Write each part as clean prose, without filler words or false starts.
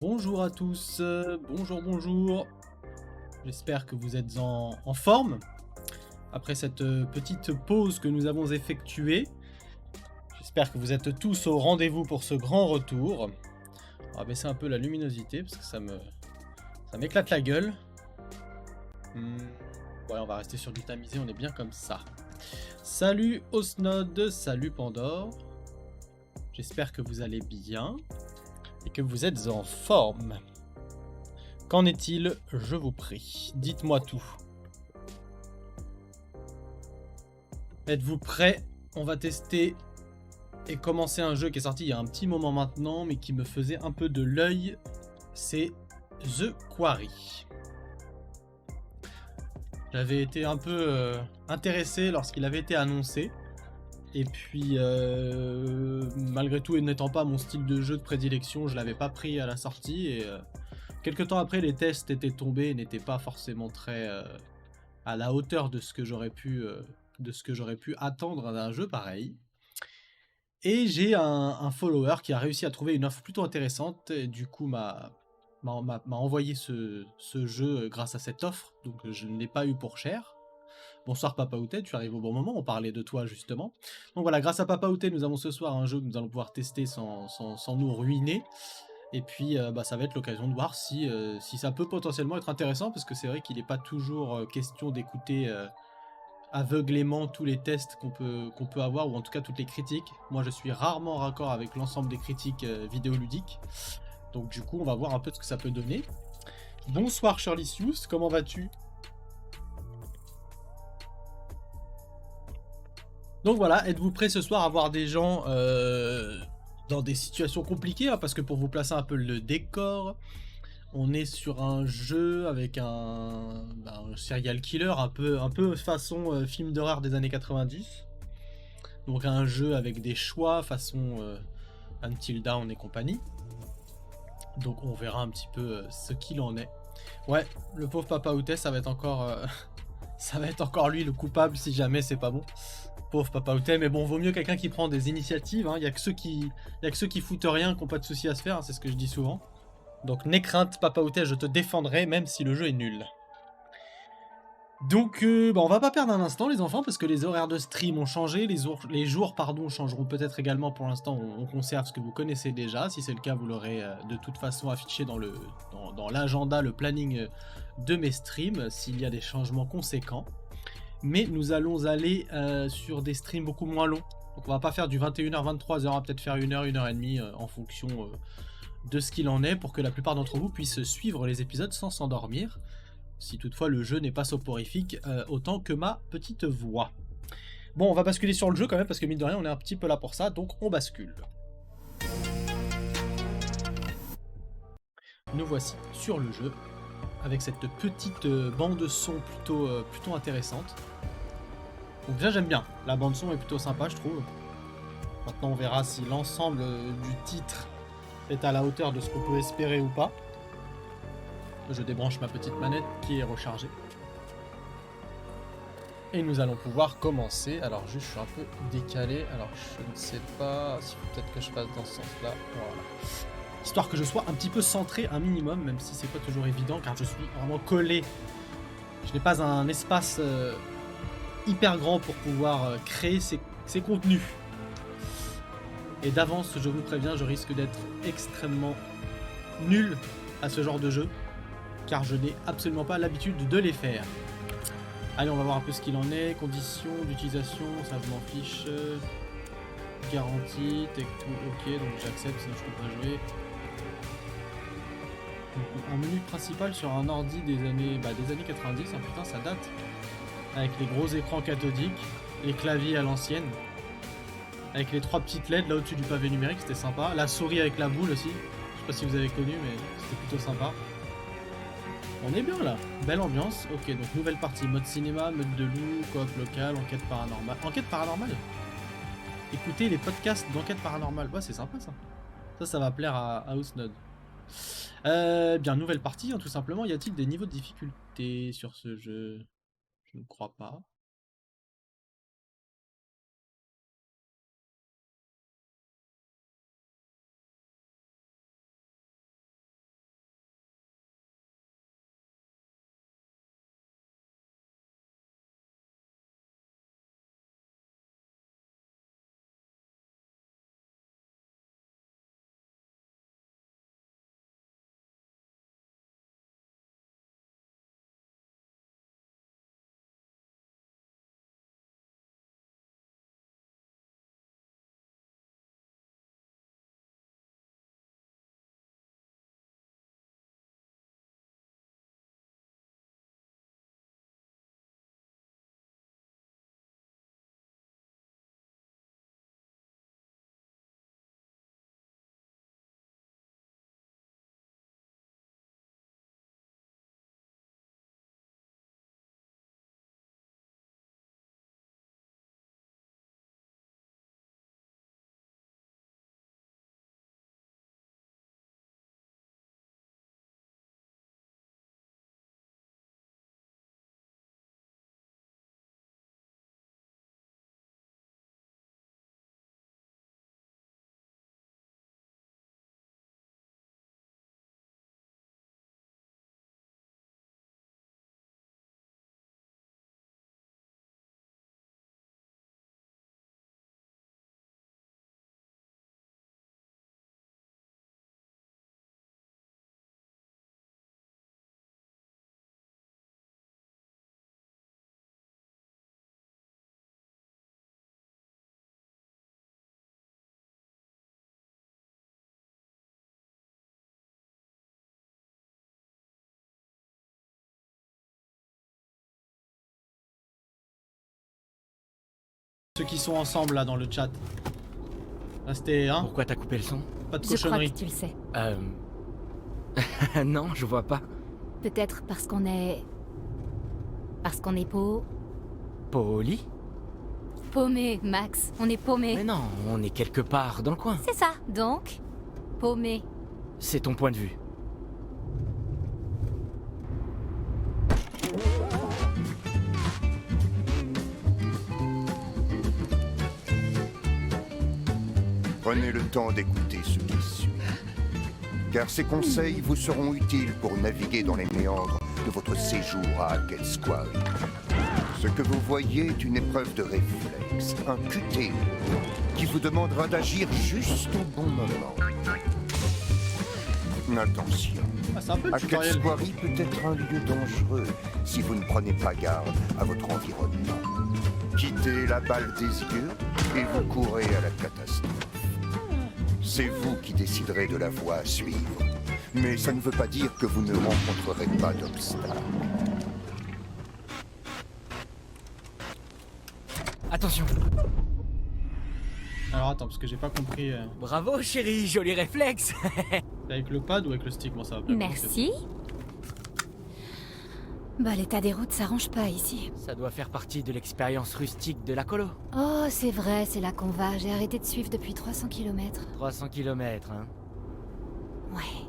Bonjour à tous, bonjour, bonjour. J'espère que vous êtes en forme après cette petite pause que nous avons effectuée. J'espère que vous êtes tous au rendez-vous pour ce grand retour. On va baisser un peu la luminosité parce que ça m'éclate la gueule. Hmm, Ouais, on va rester sur du tamisé, on est bien comme ça. Salut Osnod, salut Pandore. J'espère que vous allez bien et que vous êtes en forme. Qu'en est-il, je vous prie? Dites-moi tout. Êtes-vous prêts? On va tester et commencer un jeu qui est sorti il y a un petit moment maintenant, mais qui me faisait un peu de l'œil. C'est The Quarry. J'avais été un peu intéressé lorsqu'il avait été annoncé. Et puis, malgré tout, et n'étant pas mon style de jeu de prédilection, je l'avais pas pris à la sortie. Et quelques temps après, les tests étaient tombés et n'étaient pas forcément très à la hauteur de ce que j'aurais pu attendre d'un jeu pareil. Et j'ai un follower qui a réussi à trouver une offre plutôt intéressante et du coup m'a envoyé ce jeu grâce à cette offre, donc je ne l'ai pas eu pour cher. Bonsoir Papa Outé, tu arrives au bon moment, on parlait de toi justement. Donc voilà, grâce à Papa Outé, nous avons ce soir un jeu que nous allons pouvoir tester sans nous ruiner. Et puis ça va être l'occasion de voir si ça peut potentiellement être intéressant, parce que c'est vrai qu'il n'est pas toujours question d'écouter aveuglément tous les tests qu'on peut avoir, ou en tout cas toutes les critiques. Moi je suis rarement raccord avec l'ensemble des critiques vidéoludiques, donc du coup on va voir un peu ce que ça peut donner. Bonsoir Shirley Sius, comment vas-tu? Donc voilà, êtes-vous prêts ce soir à voir des gens dans des situations compliquées, hein, parce que pour vous placer un peu le décor, on est sur un jeu avec un serial killer un peu façon film d'horreur des années 90. Donc un jeu avec des choix façon Until Dawn et compagnie. Donc on verra un petit peu ce qu'il en est. Ouais, le pauvre Papa Outé, ça va être encore ça va être encore lui le coupable si jamais c'est pas bon. Pauvre Papa Outé, mais bon, vaut mieux quelqu'un qui prend des initiatives, hein. Il y a que ceux qui foutent rien, qui n'ont pas de soucis à se faire, hein, c'est ce que je dis souvent. Donc n'aie crainte Papa Outé, je te défendrai même si le jeu est nul. Donc, on va pas perdre un instant, les enfants, parce que les horaires de stream ont changé, les jours changeront peut-être également. Pour l'instant, on conserve ce que vous connaissez déjà. Si c'est le cas, vous l'aurez de toute façon affiché dans l'agenda, le planning de mes streams, s'il y a des changements conséquents. Mais nous allons aller sur des streams beaucoup moins longs. Donc, on va pas faire du 21h, 23h, on va peut-être faire 1h, 1h30 en fonction de ce qu'il en est, pour que la plupart d'entre vous puissent suivre les épisodes sans s'endormir. Si toutefois le jeu n'est pas soporifique autant que ma petite voix. Bon, on va basculer sur le jeu quand même, parce que mine de rien, on est un petit peu là pour ça, donc on bascule. Nous voici sur le jeu, avec cette petite bande son plutôt intéressante. Donc déjà j'aime bien, la bande son est plutôt sympa je trouve. Maintenant on verra si l'ensemble du titre est à la hauteur de ce qu'on peut espérer ou pas. Je débranche ma petite manette qui est rechargée. Et nous allons pouvoir commencer. Alors juste, je suis un peu décalé. Alors je ne sais pas si peut-être que je passe dans ce sens-là. Voilà. Histoire que je sois un petit peu centré un minimum, même si c'est pas toujours évident, car je suis vraiment collé. Je n'ai pas un espace hyper grand pour pouvoir créer ces contenus. Et d'avance, je vous préviens, je risque d'être extrêmement nul à ce genre de jeu, car je n'ai absolument pas l'habitude de les faire. Allez, on va voir un peu ce qu'il en est. Conditions d'utilisation, ça je m'en fiche. Garantie, tech tout, ok, donc j'accepte, sinon je peux pas jouer. Donc, un menu principal sur un ordi des années 90, hein, putain ça date. Avec les gros écrans cathodiques, les claviers à l'ancienne. Avec les 3 petites LED là au-dessus du pavé numérique, c'était sympa. La souris avec la boule aussi, je sais pas si vous avez connu, mais c'était plutôt sympa. On est bien là, belle ambiance. Ok, donc nouvelle partie, mode cinéma, mode de loup, coop local, enquête paranormale. Enquête paranormale. Écoutez les podcasts d'enquête paranormale, ouais c'est sympa ça. Ça va plaire à Housnod. Bien, nouvelle partie, hein, tout simplement. Y a-t-il des niveaux de difficulté sur ce jeu? Je ne crois pas. Ceux qui sont ensemble là dans le chat. Là c'était hein, Pourquoi t'as coupé le son? pas de Je crois cochonnerie. que tu le sais. Non, je vois pas. Peut-être parce qu'on est... Parce qu'on est Poli? paumé, Max. On est paumé. Mais non, on est quelque part dans le coin. C'est ça, donc paumé. C'est ton point de vue. Prenez le temps d'écouter ce qui suit, car ces conseils vous seront utiles pour naviguer dans les méandres de votre séjour à Hackett's Quarry. Ce que vous voyez est une épreuve de réflexe, un QTE, qui vous demandera d'agir juste au bon moment. Attention, Ah, c'est un peu le Hackett's tutoriel. Quarry peut être un lieu dangereux si vous ne prenez pas garde à votre environnement. Quittez la balle des yeux et vous courez à la catastrophe. C'est vous qui déciderez de la voie à suivre. Mais ça ne veut pas dire que vous ne rencontrerez pas d'obstacles. Attention. Alors attends, parce que j'ai pas compris. Bravo chérie, joli réflexe. C'est avec le pad ou avec le stick? Moi ça va pas. Merci. Bah, l'état des routes s'arrange pas ici. Ça doit faire partie de l'expérience rustique de la colo. Oh, c'est vrai, c'est là qu'on va. J'ai arrêté de suivre depuis 300 km. 300 km, hein. Ouais.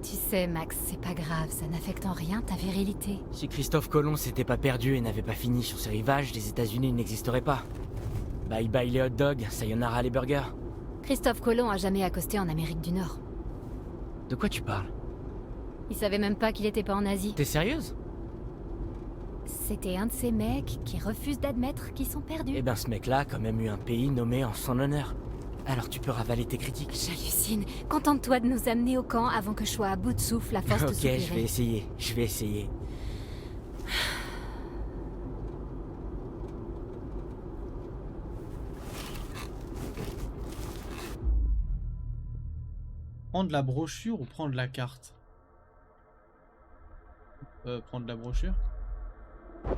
Tu sais, Max, c'est pas grave, ça n'affecte en rien ta virilité. Si Christophe Colomb s'était pas perdu et n'avait pas fini sur ces rivages, les États-Unis n'existeraient pas. Bye bye les hot dogs, sayonara les burgers. Christophe Colomb a jamais accosté en Amérique du Nord. De quoi tu parles? Il savait même pas qu'il était pas en Asie. T'es sérieuse? C'était un de ces mecs qui refusent d'admettre qu'ils sont perdus. Eh ben ce mec-là a quand même eu un pays nommé en son honneur. Alors tu peux ravaler tes critiques. J'hallucine. Contente-toi de nous amener au camp avant que je sois à bout de souffle à force de Ok, soupirer. je vais essayer. Prendre la brochure ou prendre la carte? Prendre la brochure?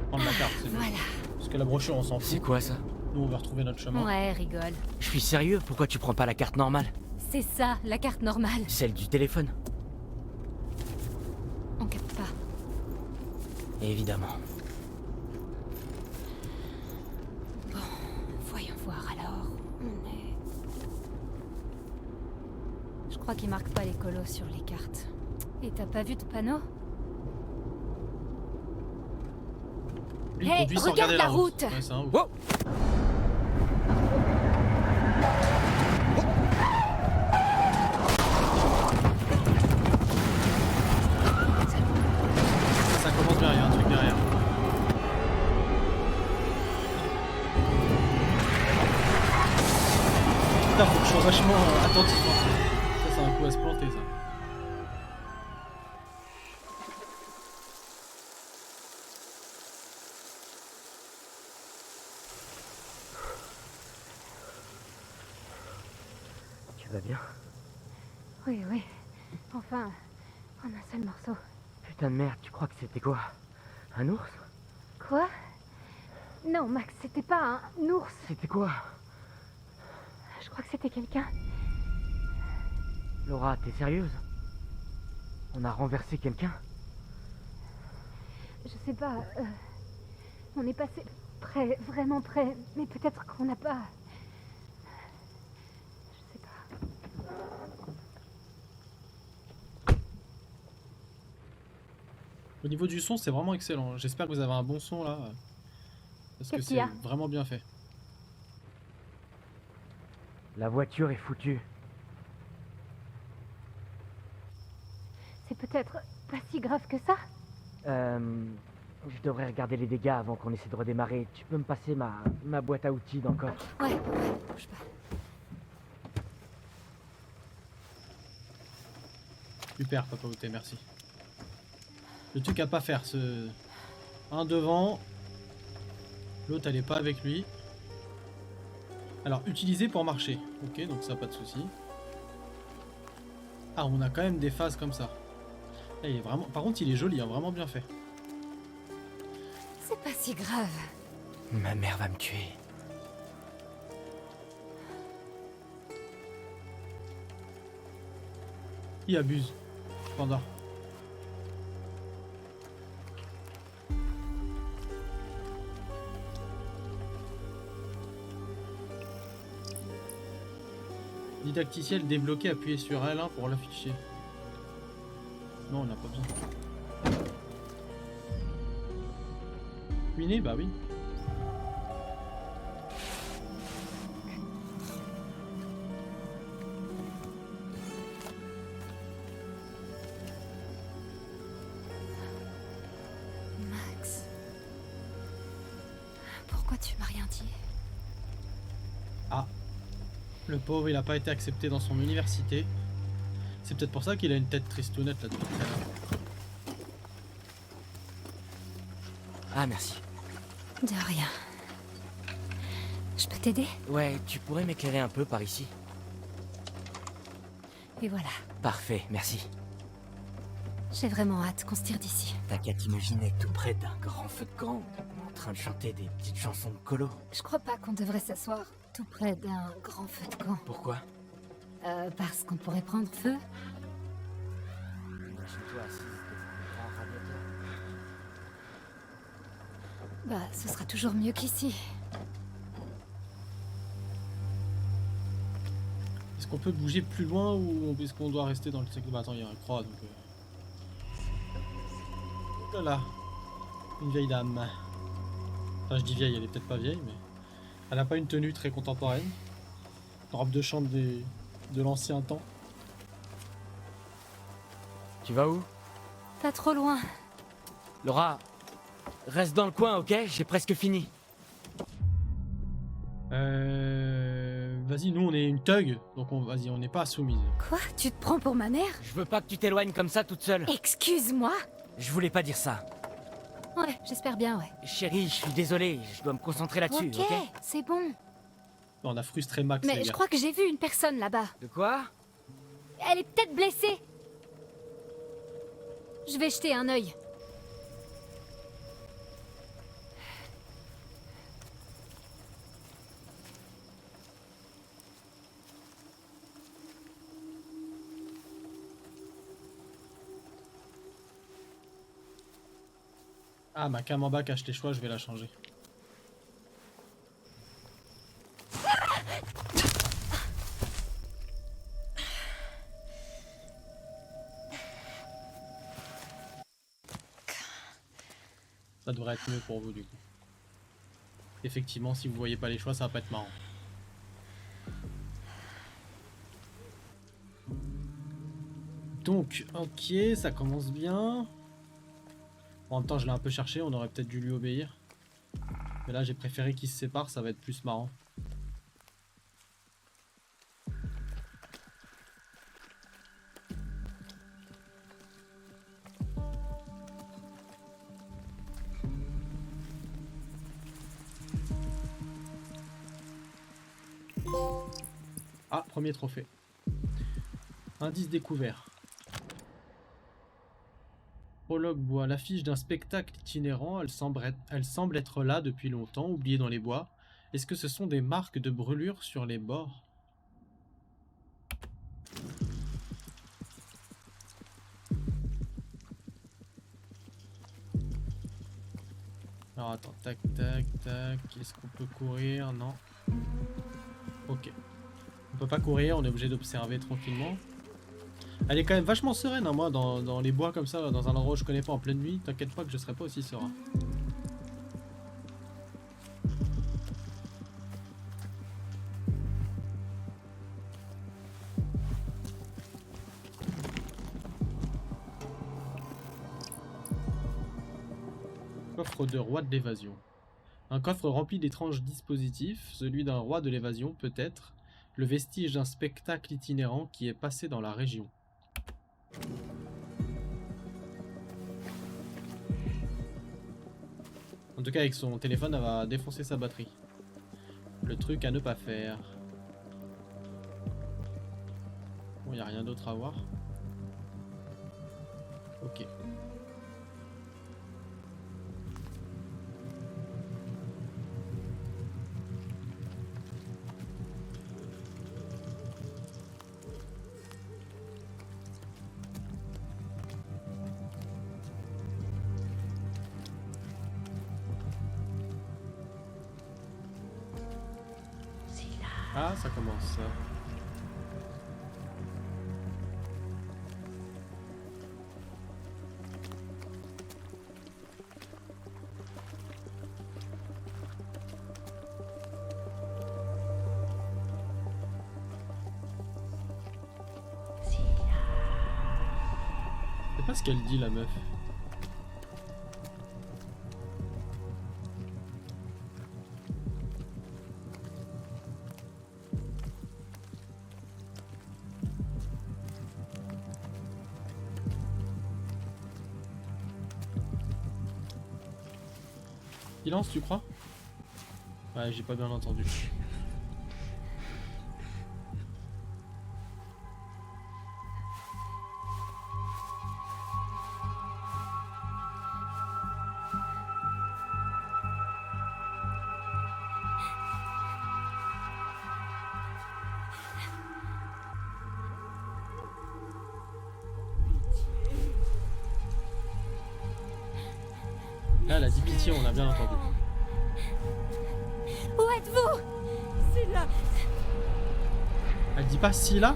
Prendre la carte, c'est mieux. Voilà. Parce que la brochure, on s'en C'est fout. quoi ça? Nous, on va retrouver notre chemin. Ouais, rigole. Je suis sérieux, pourquoi tu prends pas la carte normale? C'est ça, la carte normale. Celle du téléphone? On capte pas. Évidemment. Voyons voir alors. On est... Je crois qu'ils marquent pas les colos sur les cartes. Et t'as pas vu de panneau? Lui, il Hey, conduit sans regarde regarder la route. Ouais, c'est un ouf. Wow. Ça commence bien, il y a un truc derrière. Putain, faut que je sois vachement attentif. Hein. Ça, c'est un coup à se planter, ça. Tu vas bien? Oui, oui. Enfin, en un seul morceau. Putain de merde, tu crois que c'était quoi? Un ours? Quoi? Non, Max, c'était pas un ours. C'était quoi? Je crois que c'était quelqu'un. Laura, t'es sérieuse? On a renversé quelqu'un? Je sais pas. On est passé près, vraiment près. Mais peut-être qu'on n'a pas... Je sais pas. Au niveau du son, c'est vraiment excellent. J'espère que vous avez un bon son là. Parce que Qu'est-ce qu'il c'est y a? vraiment bien fait. La voiture est foutue. C'est peut-être pas si grave que ça. Je devrais regarder les dégâts avant qu'on essaie de redémarrer. Tu peux me passer ma boîte à outils d'encore? Ouais, bouge pas. Super, Papa Outé, merci. Le truc à pas faire, ce... Un devant. L'autre, elle est pas avec lui. Alors, utiliser pour marcher. Ok, donc ça, pas de souci. Ah, on a quand même des phases comme ça. Là, il est vraiment... Par contre, il est joli, hein, vraiment bien fait. C'est Pas si grave. Ma mère va me tuer. Il abuse. Panda. Didacticiel débloqué, appuyez sur L1 pour l'afficher. Non, on n'a pas besoin. Ruiné, bah oui. Max. Pourquoi tu m'as rien dit? Ah. Le pauvre, il a pas été accepté dans son université. C'est peut-être pour ça qu'il a une tête tristounette là depuis tout à l'heure. Ah, merci. De rien. Je peux t'aider? Ouais, tu pourrais m'éclairer un peu par ici? Et voilà. Parfait, merci. J'ai vraiment hâte qu'on se tire d'ici. T'as qu'à t'imaginer tout près d'un grand feu de camp, en train de chanter des petites chansons de colo. Je crois pas qu'on devrait s'asseoir tout près d'un grand feu de camp. Pourquoi? Parce qu'on pourrait prendre feu. Imagine-toi assise devant un grand radiateur. Bah, ce sera toujours mieux qu'ici. Est-ce qu'on peut bouger plus loin ou est-ce qu'on doit rester dans le secteur? Bah attends, il y a un croix donc... Voilà. Une vieille dame. Enfin je dis vieille, elle est peut-être pas vieille mais... Elle a pas une tenue très contemporaine. Une robe de chambre de l'ancien temps. Tu vas où? Pas trop loin. Laura, reste dans le coin, ok? J'ai presque fini. Vas-y, nous on est une thug, donc vas-y, on n'est pas soumise. Quoi? Tu te prends pour ma mère? Je veux pas que tu t'éloignes comme ça toute seule. Excuse-moi. Je voulais pas dire ça. Ouais, j'espère bien, ouais. Chérie, je suis désolé, je dois me concentrer là-dessus, ok? C'est bon. On a frustré Max, Mais les je gars. crois que j'ai vu une personne là-bas. De quoi? Elle est peut-être blessée. Je vais jeter un œil. Ah, ma camembert cache les choix, je vais la changer. Ça devrait être mieux pour vous du coup. Effectivement, si vous voyez pas les choix, ça va pas être marrant. Donc, ok, ça commence bien. En même temps, je l'ai un peu cherché, on aurait peut-être dû lui obéir. Mais là, j'ai préféré qu'ils se séparent, ça va être plus marrant. Ah, premier trophée. Indice découvert. Prologue bois. L'affiche d'un spectacle itinérant, elle semble être là depuis longtemps, oubliée dans les bois. Est-ce que ce sont des marques de brûlures sur les bords? Alors attends, tac, tac, tac. Est-ce qu'on peut courir? Non. Ok. On peut pas courir, on est obligé d'observer tranquillement. Elle est quand même vachement sereine, hein, moi, dans les bois comme ça, dans un endroit où je connais pas en pleine nuit. T'inquiète pas que je serai pas aussi serein. Coffre de roi de l'évasion. Un coffre rempli d'étranges dispositifs, celui d'un roi de l'évasion peut-être, le vestige d'un spectacle itinérant qui est passé dans la région. En tout cas, avec son téléphone, elle va défoncer sa batterie. Le truc à ne pas faire. Bon, il n'y a rien d'autre à voir. Ok. Ah, ça commence. Je sais pas ce qu'elle dit, la meuf. Silence, tu crois? Ouais, j'ai pas bien entendu. Là, elle a dit pitié, on a bien entendu. Où êtes-vous? C'est là. Elle dit pas si là?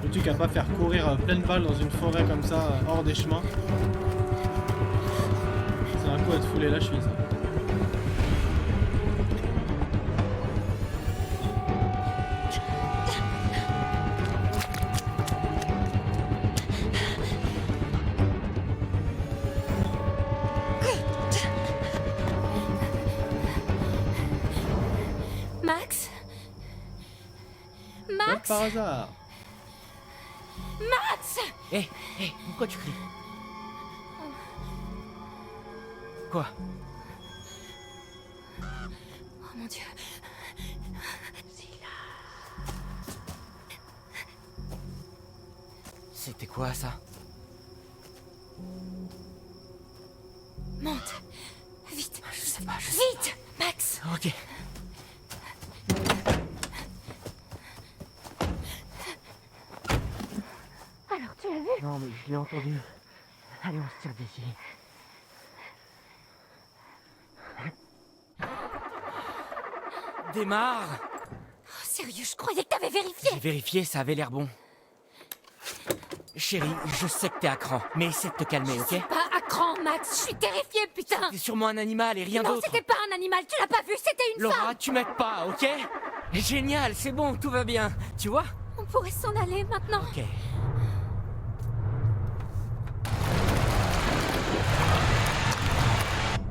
Le truc à pas faire courir pleine balle dans une forêt comme ça, hors des chemins. C'est un coup à te fouler la cheville, ça. Max? Comme Max? par hasard. Max? Hé, pourquoi tu cries? Quoi? Oh mon Dieu. C'était quoi ça? Monte. Vite. Je sais pas, Vite, Max. Ok. Alors, tu l'as vu? Non mais je l'ai entendu. Allez, on se tire d'ici. Démarre! Oh, sérieux, je croyais que t'avais vérifié. J'ai vérifié, ça avait l'air bon. Chérie, je sais que t'es à cran, mais essaie de te calmer, ok? Pas à cran, Max. Je suis terrifiée, putain. C'est sûrement un animal et rien Non, d'autre. c'était pas un animal. Tu l'as pas vu. C'était une femme. Laura, tu m'aides pas, ok? Génial, c'est bon, tout va bien. Tu vois? On pourrait s'en aller maintenant. Ok.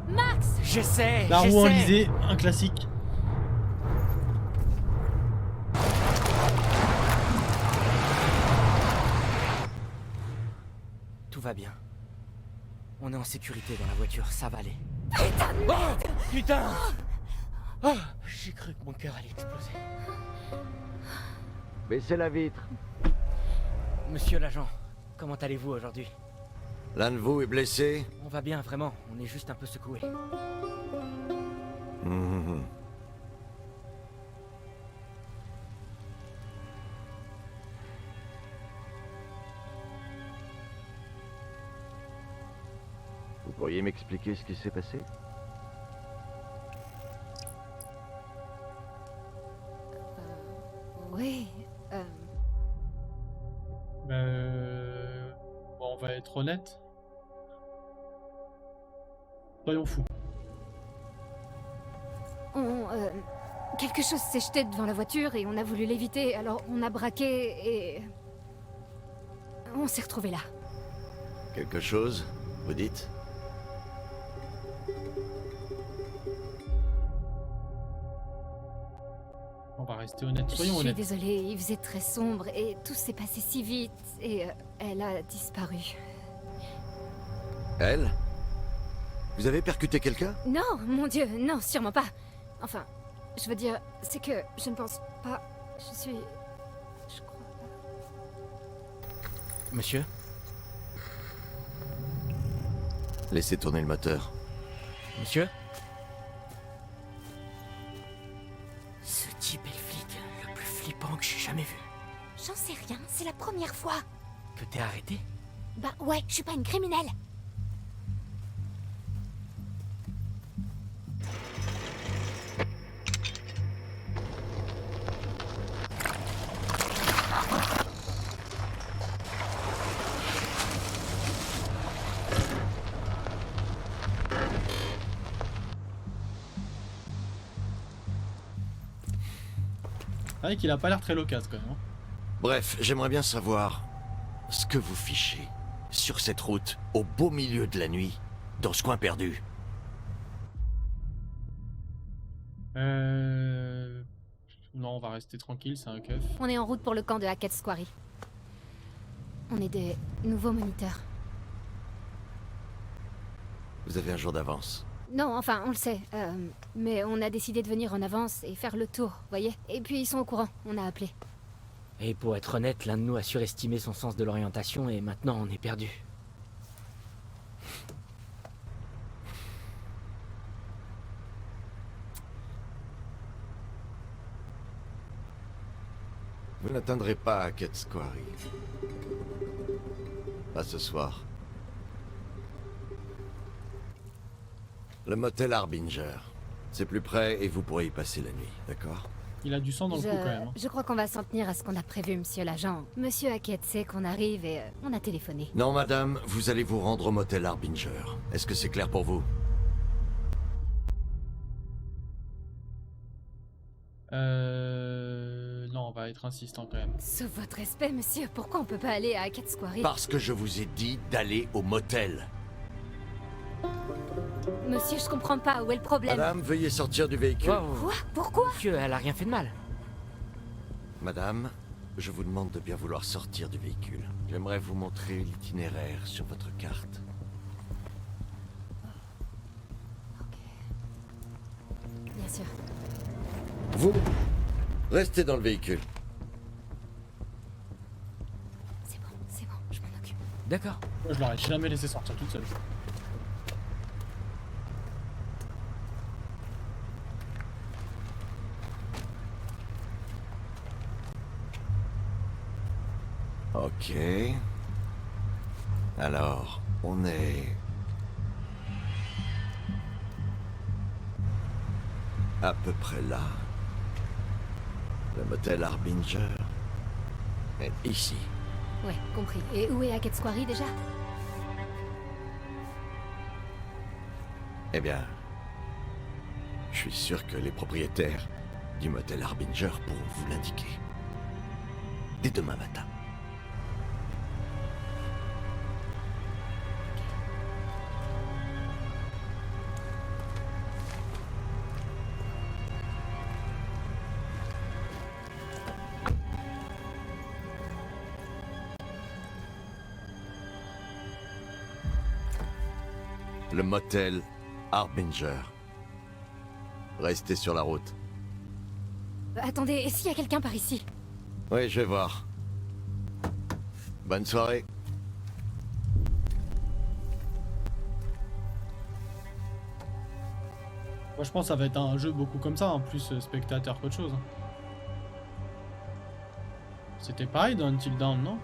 Max. J'essaie, La roue j'essaie. enlisée, un classique. Tout va bien. On est en sécurité dans la voiture, ça va aller. Putain de merde. Oh, putain! Oh, j'ai cru que mon cœur allait exploser. Baissez la vitre. Monsieur l'agent, comment allez-vous aujourd'hui? L'un de vous est blessé? On va bien, vraiment. On est juste un peu secoués. Mhm. Vous pourriez m'expliquer ce qui s'est passé? Oui. Bon, on va être honnête. Soyons fous. Quelque chose s'est jeté devant la voiture et on a voulu l'éviter, alors on a braqué et... On s'est retrouvés là. Quelque chose, vous dites? On va rester honnête. Je Soyons suis honnêtes. désolée, il faisait très sombre et tout s'est passé si vite et elle a disparu. Elle? Vous avez percuté quelqu'un? Non, mon Dieu, non, sûrement pas. Enfin, je veux dire, c'est que je ne pense pas... Je crois pas... Monsieur? Laissez tourner le moteur. Monsieur? Ce J'en sais rien, c'est la première fois. Que t'es arrêté? Bah ouais, je suis pas une criminelle. C'est vrai qu'il a pas l'air très loquace quand même. Hein. Bref, j'aimerais bien savoir ce que vous fichez sur cette route au beau milieu de la nuit, dans ce coin perdu. Non, on va rester tranquille, c'est un keuf. On est en route pour le camp de Hackett's Quarry. On est des nouveaux moniteurs. Vous avez un jour d'avance. Non, enfin, on le sait. Mais on a décidé de venir en avance et faire le tour, voyez. Et puis ils sont au courant, on a appelé. Et pour être honnête, l'un de nous a surestimé son sens de l'orientation et maintenant on est perdu. Vous n'atteindrez pas Hackett's Quarry. Pas ce soir. Le motel Harbinger. C'est plus près et vous pourrez y passer la nuit, d'accord? Il a du sang dans le cou quand même. Hein. Je crois qu'on va s'en tenir à ce qu'on a prévu, monsieur l'agent. Monsieur Hackett sait qu'on arrive et on a téléphoné. Non, madame, vous allez vous rendre au motel Harbinger. Est-ce que c'est clair pour vous? Non, on va être insistant quand même. Sauf votre respect, monsieur, pourquoi on peut pas aller à Hackett's Quarry? Parce que je vous ai dit d'aller au motel. Monsieur, je comprends pas, où est le problème? Madame, veuillez sortir du véhicule. Wow. Quoi? Pourquoi? Monsieur, elle a rien fait de mal. Madame, je vous demande de bien vouloir sortir du véhicule. J'aimerais vous montrer l'itinéraire sur votre carte. Bien sûr. Vous, restez dans le véhicule. C'est bon, je m'en occupe. D'accord. Moi, je l'aurais jamais laissé sortir toute seule. Ok. Alors, on est... à peu près là. Le motel Harbinger est ici. Ouais, compris. Et où est Hackett's Quarry déjà? Eh bien, je suis sûr que les propriétaires du motel Harbinger pourront vous l'indiquer. Dès demain matin. Le motel Harbinger. Restez sur la route. Attendez, et s'il y a quelqu'un par ici? Oui, je vais voir. Bonne soirée. Moi, je pense que ça va être un jeu beaucoup comme ça, en plus spectateur qu'autre chose. C'était pareil dans Until Dawn, non?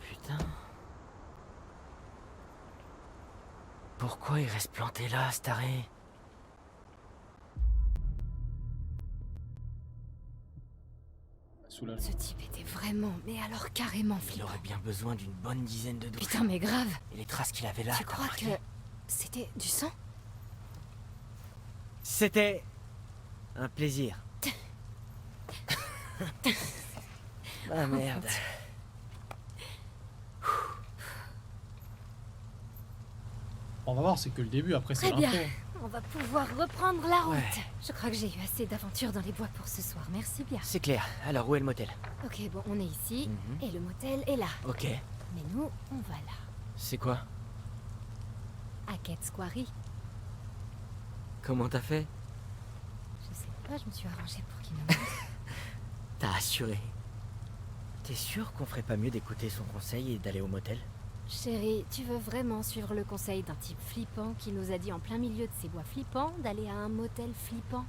Putain. Pourquoi il reste planté là, ce taré? Soulage. Ce type était vraiment, mais alors carrément Il flippant. aurait bien besoin d'une bonne dizaine de douches. Putain, mais grave. Et les traces qu'il avait là, Tu t'as crois que remarqué? c'était du sang? C'était un plaisir. Ah merde. On va voir, c'est que le début, après c'est Très bien. l'intro. On va pouvoir reprendre la route. Ouais. Je crois que j'ai eu assez d'aventures dans les bois pour ce soir. Merci bien. C'est clair. Alors où est le motel? Ok, bon, on est ici Mhm. et le motel est là. Ok. Mais nous, on va là. C'est quoi? Hackett's Quarry. Comment t'as fait? Je sais pas, je me suis arrangée pour qu'il me montre. T'as assuré. T'es sûr qu'on ferait pas mieux d'écouter son conseil et d'aller au motel? Chérie, tu veux vraiment suivre le conseil d'un type flippant qui nous a dit en plein milieu de ces bois flippants d'aller à un motel flippant?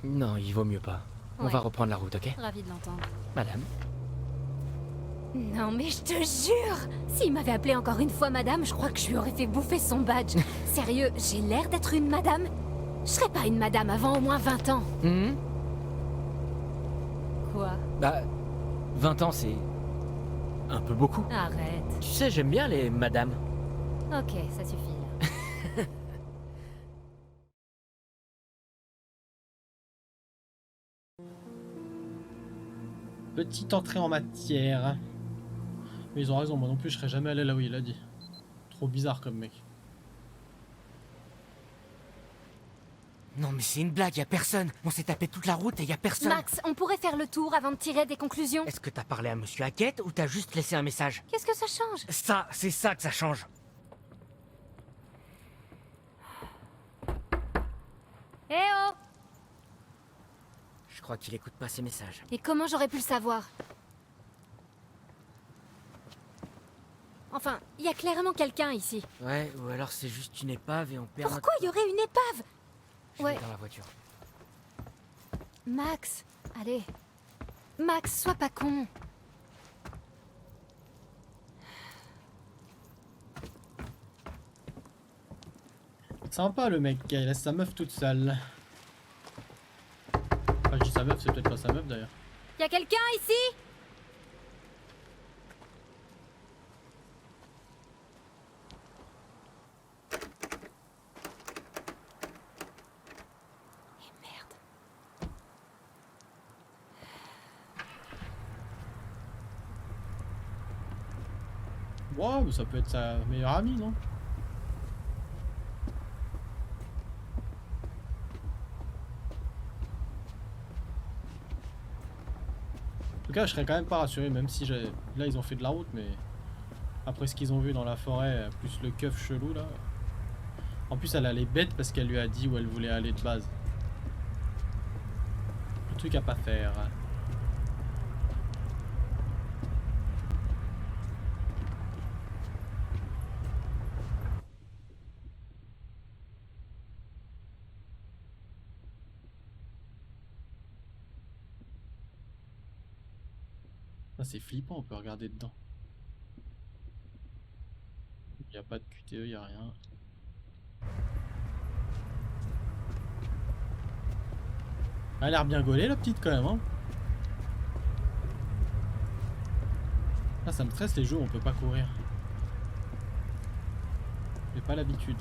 Non, il vaut mieux pas. On Ouais. va reprendre la route, ok? Ravi de l'entendre. Madame. Non mais je te jure, s'il m'avait appelé encore une fois madame, je crois que je lui aurais fait bouffer son badge. Sérieux, j'ai l'air d'être une madame? Je serais pas une madame avant au moins 20 ans. Quoi? Bah, 20 ans, c'est... un peu beaucoup. Arrête. Tu sais, j'aime bien les madames. Ok, ça suffit. Là. Petite entrée en matière. Mais ils ont raison, moi non plus je serais jamais allé là où il a dit. Trop bizarre comme mec. Non mais c'est une blague, y a personne. On s'est tapé toute la route et y a personne. Max, on pourrait faire le tour avant de tirer des conclusions. Est-ce que t'as parlé à Monsieur Hackett ou t'as juste laissé un message? Qu'est-ce que ça change? Ça, c'est ça que ça change. Eh oh! Je crois qu'il écoute pas ses messages. Et comment j'aurais pu le savoir? Enfin, il y a clairement quelqu'un ici. Ouais, ou alors c'est juste une épave et on perd Pourquoi il y aurait une épave? Je Ouais. vais dans la voiture. Max, allez. Max, sois pas con. Sympa le mec, il laisse sa meuf toute seule. Enfin je dis sa meuf, c'est peut-être pas sa meuf d'ailleurs. Y a quelqu'un ici? Et merde. Ouais, mais ça peut être sa meilleure amie, non? En tout cas, je serais quand même pas rassuré, même si là ils ont fait de la route, mais après ce qu'ils ont vu dans la forêt, plus le keuf chelou là. En plus, elle allait bête parce qu'elle lui a dit où elle voulait aller de base. Le truc à pas faire. Ah, c'est flippant, on peut regarder dedans. Il n'y a pas de QTE, il n'y a rien. Elle a l'air bien gaulée la petite quand même, hein. Ah, ça me stresse les jeux où on peut pas courir. J'ai pas l'habitude.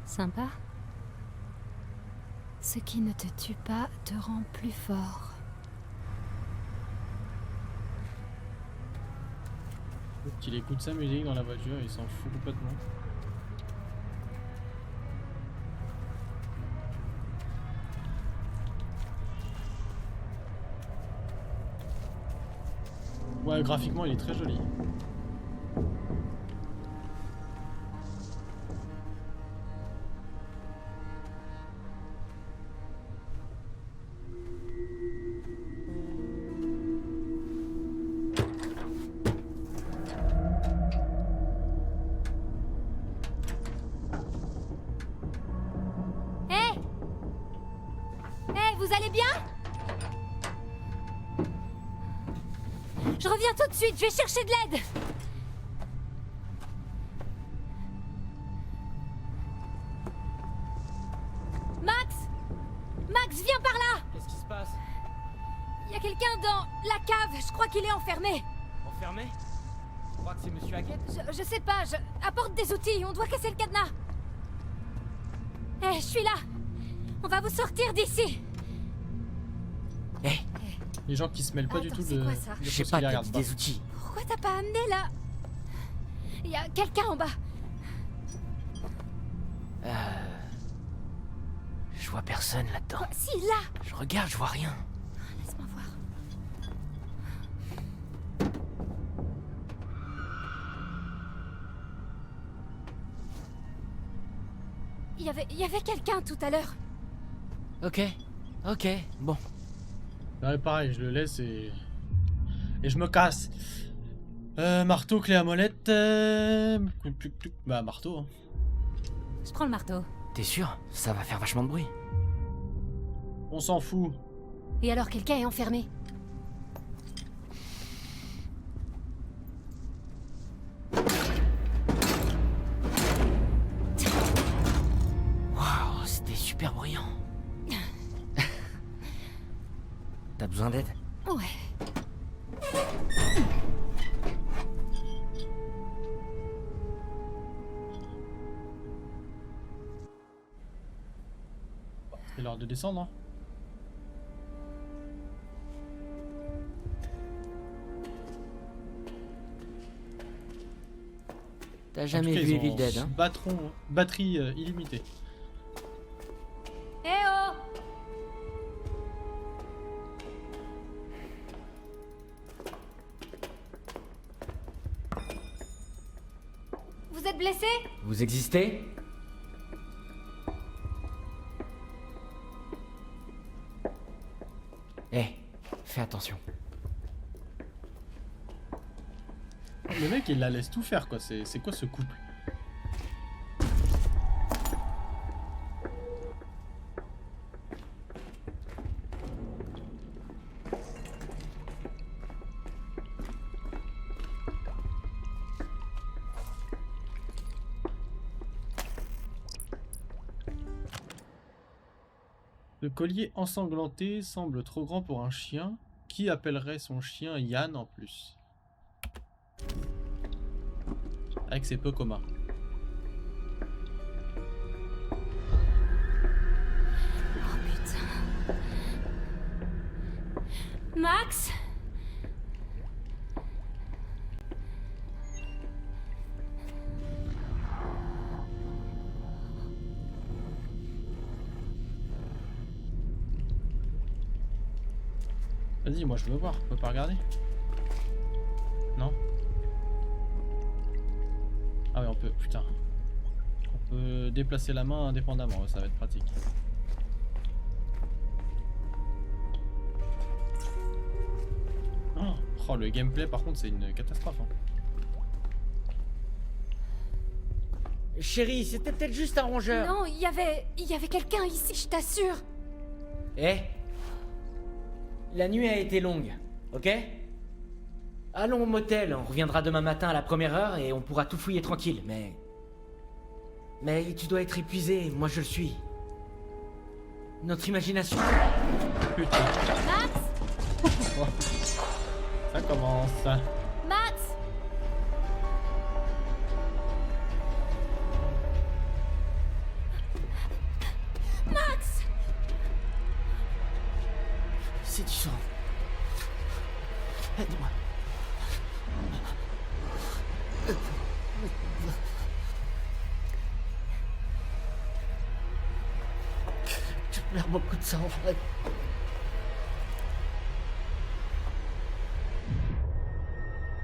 Sympa. Ce qui ne te tue pas te rend plus fort. Il écoute sa musique dans la voiture, il s'en fout complètement. Ouais, graphiquement il est très joli. Vous allez bien? Je reviens tout de suite, je vais chercher de l'aide. Max! Max, viens par là! Qu'est-ce qui se passe? Il y a quelqu'un dans la cave, je crois qu'il est enfermé. Enfermé? Tu crois que c'est Monsieur Hackett? Je sais pas, apporte des outils, on doit casser le cadenas. Je suis là. On va vous sortir d'ici. Les gens qui se mêlent pas du Attends, tout c'est de... quoi ça? de Je sais choses pas, qu'ils t'as regardent dit pas. des outils. Pourquoi t'as pas amené là? Il y a quelqu'un en bas. Je vois personne là-dedans. Quoi? Si, là. Je regarde, je vois rien. Laisse-moi voir. Il y avait quelqu'un tout à l'heure. Ok, bon. Ouais, pareil, je le laisse et je me casse. Marteau, clé à molette. Bah, marteau. Hein. Je prends le marteau. T'es sûr? Ça va faire vachement de bruit. On s'en fout. Et alors, quelqu'un est enfermé. Waouh, c'était super bruyant. T'as besoin d'aide? Ouais. C'est l'heure de descendre. Hein. T'as En tout jamais cas, vu ils Evil ont Dead, hein? Batterie illimitée. Eh oh! Vous êtes blessé? Vous existez? Eh, fais attention. Le mec, il la laisse tout faire, quoi. C'est quoi ce couple? Le collier ensanglanté semble trop grand pour un chien. Qui appellerait son chien Yann en plus? Avec ses peu communs. Oh putain. Max? Vas-y, moi je veux voir. On peut pas regarder? Non? Ah oui, on peut. Putain. On peut déplacer la main indépendamment. Ouais, ça va être pratique. Oh, le gameplay par contre c'est une catastrophe. Hein. Chérie, c'était peut-être juste un rongeur. Non, il y avait quelqu'un ici, je t'assure. Eh, la nuit a été longue, ok? Allons au motel, on reviendra demain matin à la première heure et on pourra tout fouiller tranquille, mais... Mais tu dois être épuisé, moi je le suis. Notre imagination... Putain. Max? Ça commence. Max? Max? C'est du sang. Aide-moi. Je perds beaucoup de sang, Fred.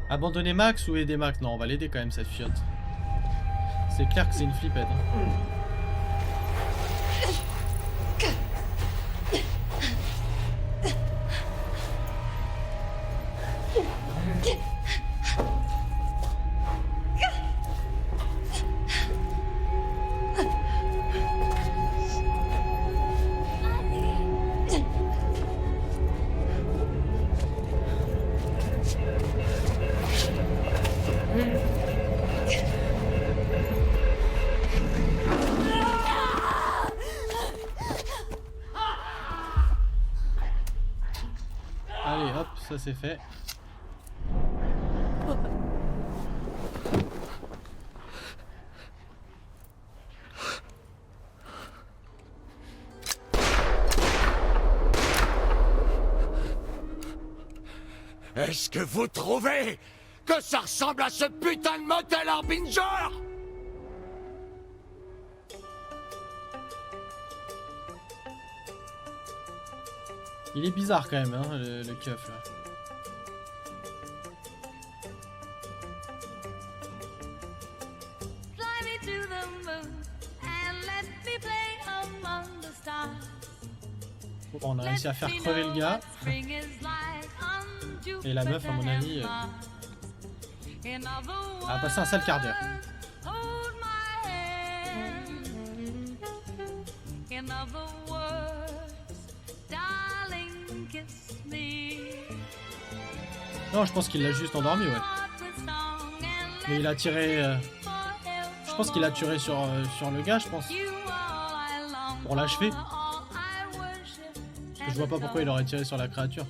Abandonner Max ou aider Max? Non, on va l'aider quand même cette fiotte. C'est clair que c'est une flippette. Hein. Allez, hop, ça c'est fait. Est-ce que vous trouvez que ça ressemble à ce putain de motel Harbinger! Il est bizarre quand même, hein, le keuf là. Bon, on a réussi à faire crever le gars. Et la meuf, à mon avis, a passé un sale quart d'heure. Non, je pense qu'il l'a juste endormi, ouais. Mais il a tiré... je pense qu'il a tiré sur le gars, je pense. Pour l'achever. Parce que je vois pas pourquoi il aurait tiré sur la créature.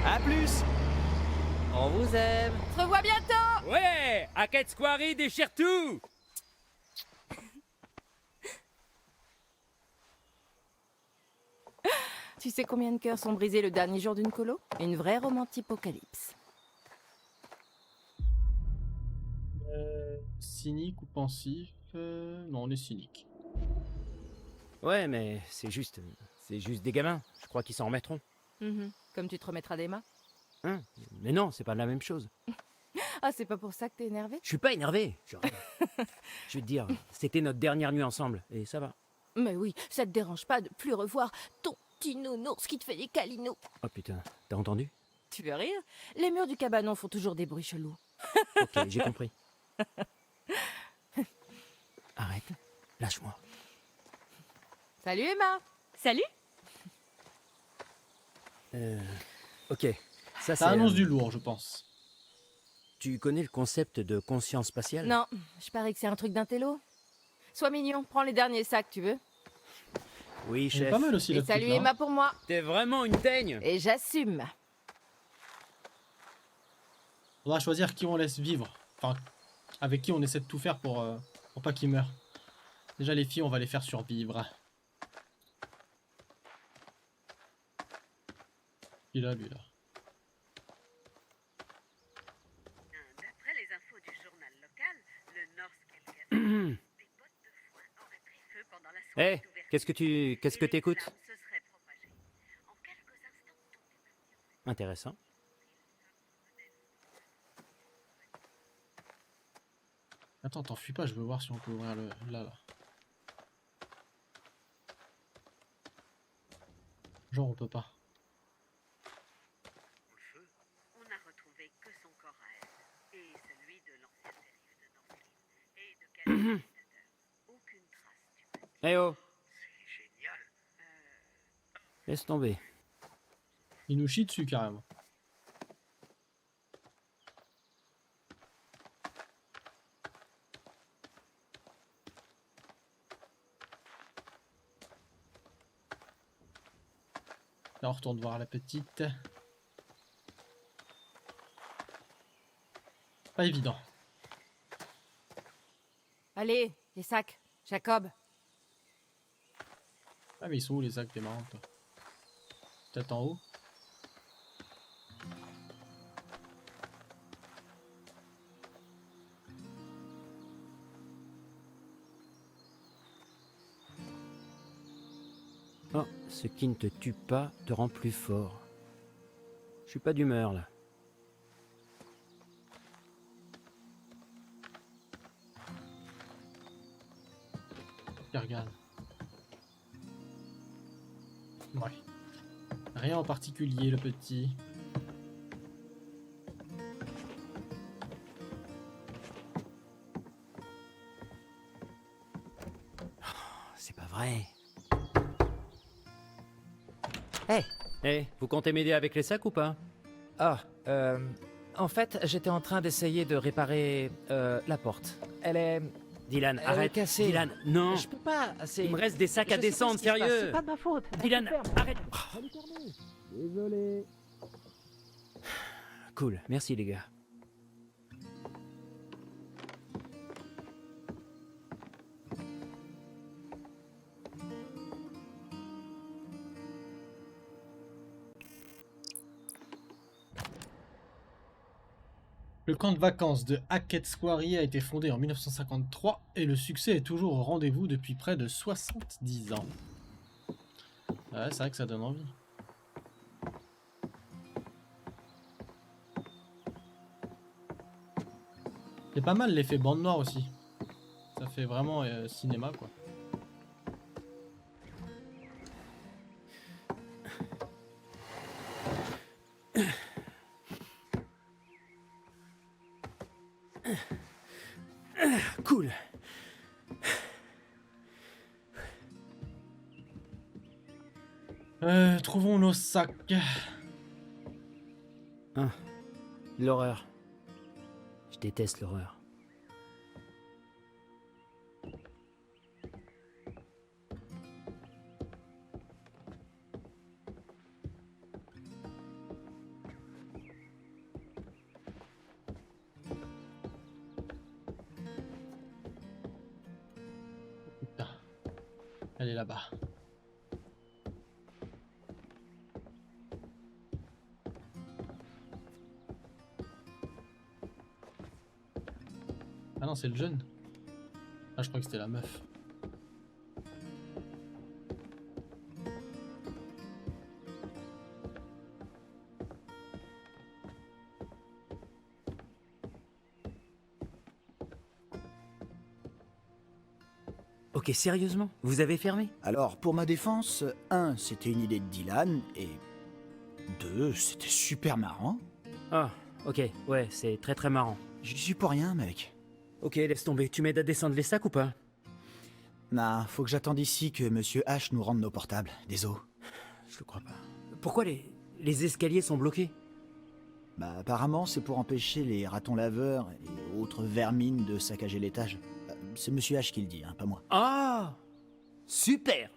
À plus. On vous aime. On se revoit bientôt. Ouais, Hackett Squarey déchire tout. Tu sais combien de cœurs sont brisés le dernier jour d'une colo? Une vraie romantipocalypse. Cynique ou pensif? Non, on est cynique. Ouais, mais c'est juste des gamins. Je crois qu'ils s'en remettront. Comme tu te remettras d'Emma. Hein? Mais non, c'est pas la même chose. Ah, c'est pas pour ça que t'es énervé? Je suis pas énervé. Je vais te dire, c'était notre dernière nuit ensemble et ça va. Mais oui, ça te dérange pas de plus revoir ton petit nounours qui te fait des câlinos? Oh putain, t'as entendu? Tu veux rire? Les murs du cabanon font toujours des bruits chelous. Ok, j'ai compris. Arrête, lâche-moi. Salut Emma. Salut. Ok, Ça, Ça annonce du lourd, je pense. Tu connais le concept de conscience spatiale? Non, je parie que c'est un truc d'un télo. Sois mignon, prends les derniers sacs, tu veux. Oui, C'est chef. pas mal aussi Et la salut petite, là. Emma pour moi. T'es vraiment une teigne. Et j'assume. Faudra choisir qui on laisse vivre. Enfin, avec qui on essaie de tout faire pour pas qu'ils meurent. Déjà les filles, on va les faire survivre. Il a lui là. D'après les infos du journal local, le Norsk des bottes de foin auraient pris feu pendant la Eh, soirée d'ouverture. qu'est-ce que Et les t'écoutes? flammes se seraient propagées. En quelques instants, Intéressant. Attends, t'enfuis pas, je veux voir si on peut ouvrir le... là. Genre on peut pas. on n'a retrouvé que son corps à elle, et celui de l'ancien shérif de Northfield, et de quelques visiteurs. Aucune trace du petit. Eh oh, C'est génial. laisse tomber. Il nous chie dessus carrément. Là, on retourne voir la petite. Pas évident. Allez, les sacs. Jacob. Ah mais ils sont où les sacs, t'es marrant toi? Peut-être en haut? Oh, ce qui ne te tue pas te rend plus fort. Je suis pas d'humeur là. Et regarde. Ouais. Rien en particulier le petit. C'est pas vrai. Eh, vous comptez m'aider avec les sacs ou pas? Ah, en fait, j'étais en train d'essayer de réparer la porte. Elle est... Dylan, Elle est arrête. cassée. Dylan, non. Je peux pas, c'est... Il me reste des sacs à Je sais pas descendre, ce qui se passe, sérieux. C'est pas de ma faute. Dylan, arrête. Désolé. Cool, merci les gars. Le camp de vacances de Hackett's Quarry a été fondé en 1953 et le succès est toujours au rendez-vous depuis près de 70 ans. Ouais, c'est vrai que ça donne envie. C'est pas mal l'effet bande noire aussi. Ça fait vraiment cinéma quoi. Cool. Trouvons nos sacs. L'horreur. Je déteste l'horreur. Putain. Elle est là-bas. Ah non, c'est le jeune. Ah, je crois que c'était la meuf. Ok, sérieusement? Vous avez fermé? Alors, pour ma défense, 1, c'était une idée de Dylan, et 2, c'était super marrant. Ah, ok, ouais, c'est très très marrant. J'y suis pour rien, mec. Ok, laisse tomber. Tu m'aides à descendre les sacs ou pas? Nah, faut que j'attende ici que Monsieur H nous rende nos portables. Désolé. Je le crois pas. Pourquoi les escaliers sont bloqués? Bah apparemment c'est pour empêcher les ratons laveurs et autres vermines de saccager l'étage. C'est Monsieur H qui le dit, hein, pas moi. Ah, super.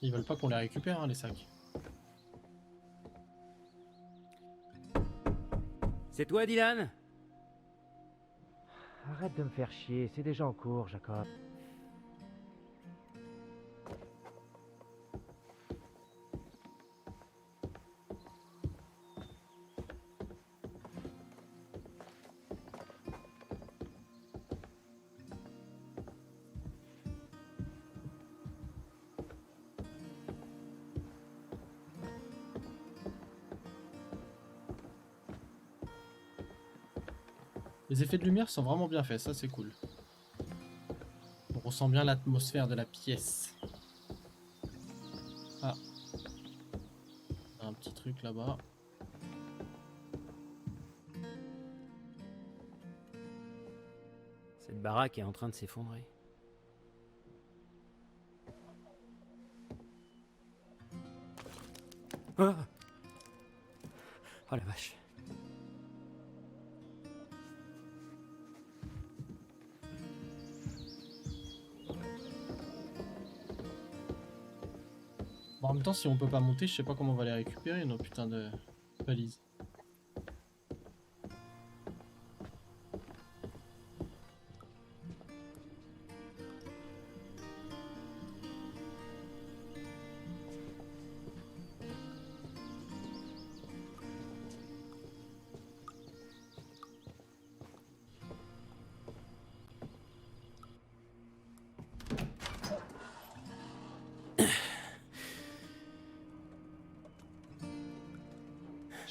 Ils veulent pas qu'on les récupère, hein, les sacs. C'est toi, Dylan? Arrête de me faire chier, c'est déjà en cours, Jacob. Les effets de lumière sont vraiment bien faits, ça c'est cool. On ressent bien l'atmosphère de la pièce. Ah. Un petit truc là-bas. Cette baraque est en train de s'effondrer. Ah, oh la vache. Bon, en même temps, si on peut pas monter, je sais pas comment on va les récupérer, nos putains de valises.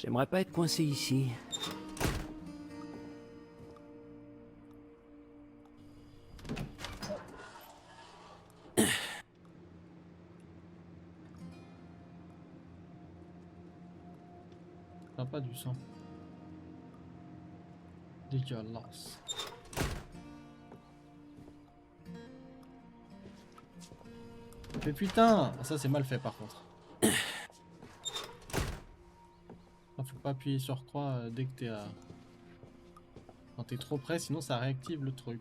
J'aimerais pas être coincé ici. Ça n'a pas du sang. Dégueulasse. Mais putain, ça c'est mal fait par contre. Faut pas appuyer sur croix dès que t'es à... Quand t'es trop près, sinon ça réactive le truc.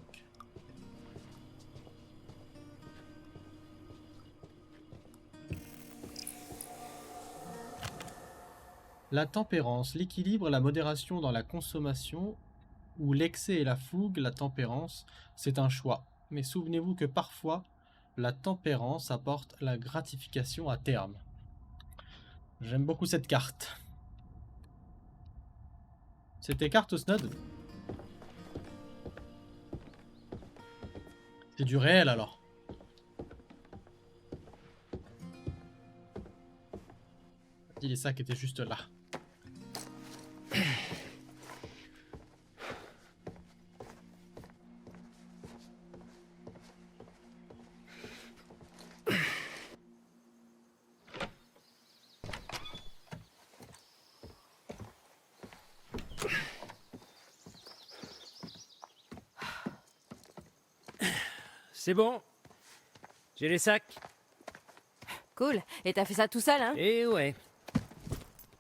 La tempérance, l'équilibre et la modération dans la consommation, ou l'excès et la fougue, la tempérance, c'est un choix. Mais souvenez-vous que parfois, la tempérance apporte la gratification à terme. J'aime beaucoup cette carte. C'était carte Snod. C'est du réel alors. Dis les sacs étaient juste là. C'est bon. J'ai les sacs. Cool. Et t'as fait ça tout seul, hein? Et ouais,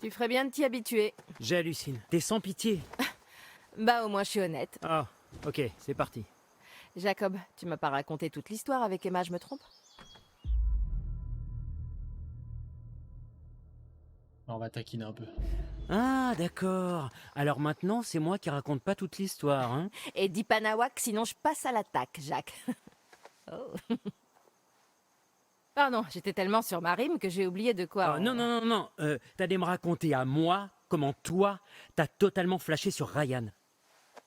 Tu ferais bien de t'y habituer. j'hallucine. T'es sans pitié. Bah, au moins, je suis honnête. Ah, ok, c'est parti. Jacob, tu m'as pas raconté toute l'histoire avec Emma, je me trompe? On va taquiner un peu. Ah, d'accord. Alors maintenant, c'est moi qui raconte pas toute l'histoire, hein? Et dis pas nawak, sinon je passe à l'attaque, Jacques. Oh. Pardon, j'étais tellement sur ma rime que j'ai oublié de quoi. Ah, non, non, non, non. T'allais me raconter à moi comment toi, t'as totalement flashé sur Ryan.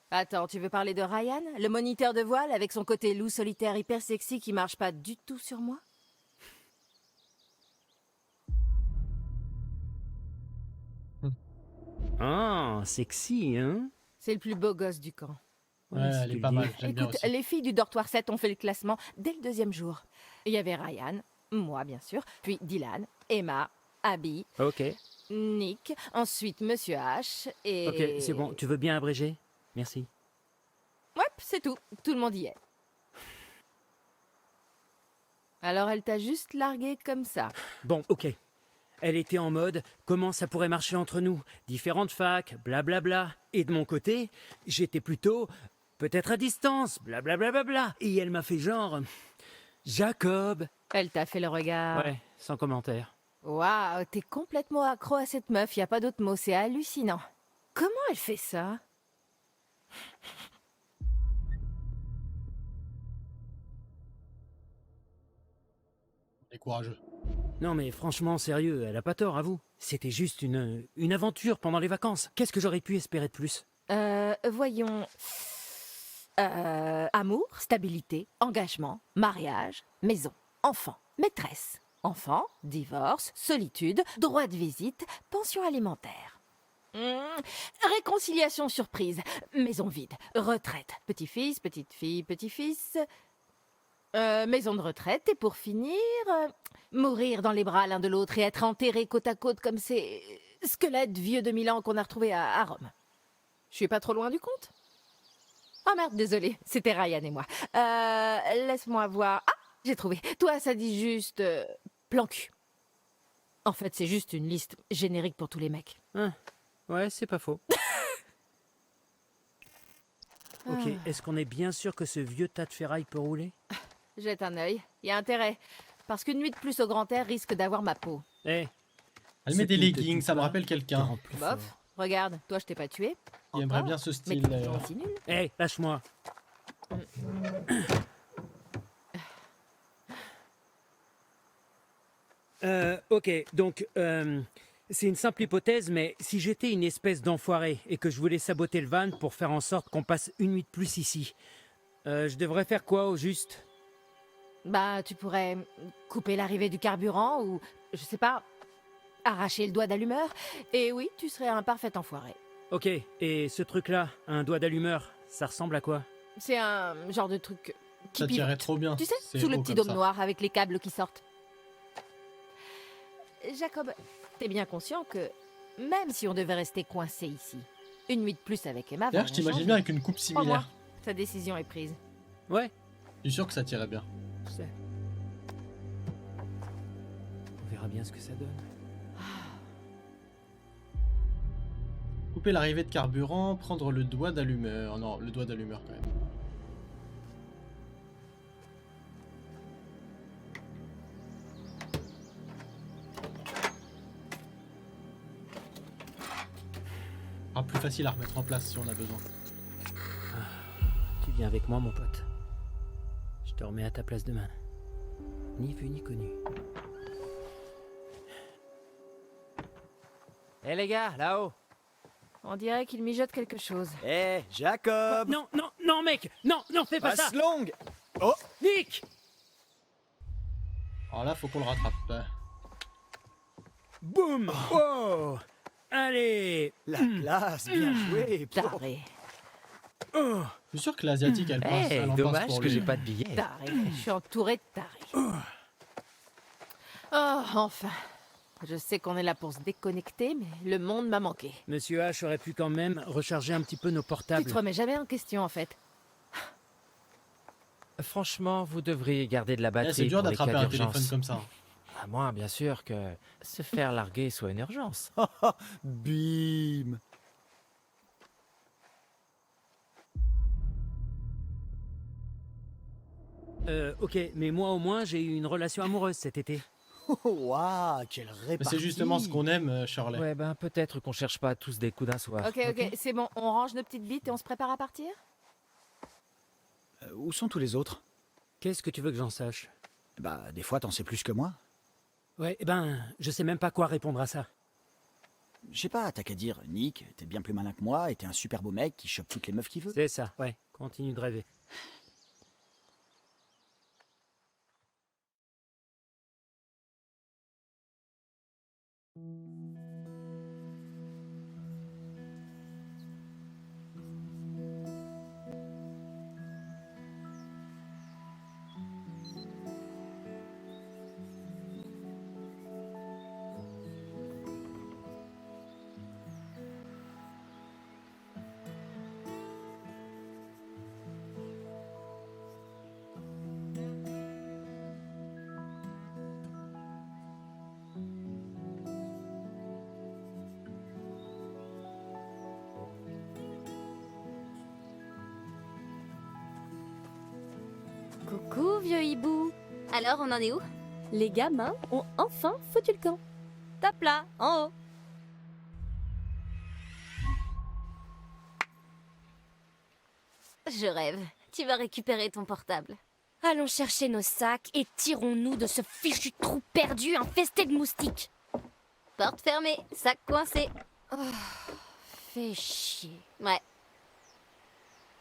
Attends, tu veux parler de Ryan? Le moniteur de voile avec son côté loup solitaire hyper sexy qui marche pas du tout sur moi? Ah, sexy, hein? C'est le plus beau gosse du camp. Ouais, si elle tu est le pas dis. mal. J'aime bien Écoute, aussi. les filles du dortoir 7 ont fait le classement dès le 2e jour. Il y avait Ryan, moi bien sûr, puis Dylan, Emma, Abby, Ok, Nick, ensuite Monsieur H et... ok, c'est bon. Tu veux bien abréger? Merci. Ouais, c'est tout. Tout le monde y est. Alors elle t'a juste largué comme ça. Bon, ok. Elle était en mode comment ça pourrait marcher entre nous, différentes facs, blablabla. Et de mon côté, j'étais plutôt peut-être à distance, blablabla. Et elle m'a fait genre Jacob. Elle t'a fait le regard. Ouais, sans commentaire. Waouh, t'es complètement accro à cette meuf, y a pas d'autre mot, c'est hallucinant. Comment elle fait ça? Et courageux. Non mais franchement, sérieux, elle a pas tort, avoue. C'était juste une aventure pendant les vacances. Qu'est-ce que j'aurais pu espérer de plus? Voyons. Amour, stabilité, engagement, mariage, maison, enfant, maîtresse, enfant, divorce, solitude, droit de visite, pension alimentaire. Réconciliation surprise, maison vide, retraite, petit-fils, petite-fille, petit-fils, maison de retraite, et pour finir, mourir dans les bras l'un de l'autre et être enterrés côte à côte comme ces squelettes vieux de 1000 ans qu'on a retrouvés à Rome. Je suis pas trop loin du compte? Oh merde, désolé, c'était Ryan et moi. Laisse-moi voir. Ah, j'ai trouvé. Toi, ça dit juste plan cul. En fait, c'est juste une liste générique pour tous les mecs. Hein, ouais, c'est pas faux. Ok, est-ce qu'on est bien sûr que ce vieux tas de ferraille peut rouler? Jette un œil. Il y a intérêt. Parce qu'une nuit de plus au grand air risque d'avoir ma peau. Eh, Elle Ce met des qui ne te leggings, tue ça me pas rappelle te quelqu'un. rend plus Bof, fort. regarde, toi je t'ai pas tué. Il aimerait Encore. bien ce Mais style t'es d'ailleurs. aussi nul. Eh, lâche-moi. Ok, donc, c'est une simple hypothèse, mais si j'étais une espèce d'enfoiré et que je voulais saboter le van pour faire en sorte qu'on passe une nuit de plus ici, je devrais faire quoi au juste? Bah, tu pourrais couper l'arrivée du carburant ou, je sais pas, arracher le doigt d'allumeur. Et oui, tu serais un parfait enfoiré. Ok, et ce truc-là, un doigt d'allumeur, ça ressemble à quoi? C'est un genre de truc qui Ça tirait pivote. trop bien. Tu sais, C'est sous le haut petit comme dôme ça. noir avec les câbles qui sortent. Jacob, t'es bien conscient que même si on devait rester coincé ici, une nuit de plus avec Emma va D'ailleurs, rien je t'imagine changer. bien avec une coupe Crois-moi, similaire. sa décision est prise. Ouais, Je suis sûr que ça tirait bien. je sais. On verra bien ce que ça donne. Couper l'arrivée de carburant, prendre le doigt d'allumeur. Non, le doigt d'allumeur quand même. Ah, plus facile à remettre en place si on a besoin. Tu viens avec moi, mon pote. Je te remets à ta place demain. Ni vu ni connu. Eh les gars, là-haut. On dirait qu'il mijote quelque chose. Eh, Jacob! Non, non, non, mec! Non, non, fais pas ça! Passe longue! Oh! Nick! Alors là, faut qu'on le rattrape. Boum! Oh! Allez! La classe, bien joué! Taré, Oh! Je suis sûr que l'asiatique, elle passe. Eh, elle en passe dommage pour que lui. j'ai pas de billets. taré. Je suis entourée de tarés. Oh, enfin. Je sais qu'on est là pour se déconnecter, mais le monde m'a manqué. Monsieur H aurait pu quand même recharger un petit peu nos Tu portables. te remets jamais en question, en fait. Franchement, vous devriez garder de la Eh, batterie c'est dur pour les d'attraper cas un téléphone d'urgence. comme ça. À moins, bien sûr, que se faire larguer soit une urgence. Bim! Ok, mais moi au moins j'ai eu une relation amoureuse cet été. Oh, waouh, quelle Mais répartie! c'est justement ce qu'on aime, Shirley. Ouais, ben peut-être qu'on cherche pas tous des coups d'un soir. Ok, ok, c'est bon. On range nos petites bites et on se prépare à partir? Où sont tous les autres? Qu'est-ce que tu veux que j'en sache? Bah, des fois, t'en sais plus que moi. Ouais, je sais même pas quoi répondre à ça. Je sais pas, t'as qu'à dire, Nick, t'es bien plus malin que moi et t'es un super beau mec qui chope toutes les meufs qu'il veut. C'est ça, ouais, continue de rêver. Coucou, vieux hibou. Alors, on en est où? Les gamins ont enfin foutu le camp. Tape là, en haut. Je rêve. Tu vas récupérer ton portable. Allons chercher nos sacs et tirons-nous de ce fichu trou perdu infesté de moustiques. Porte fermée, sac coincé. Oh, fais chier. Ouais.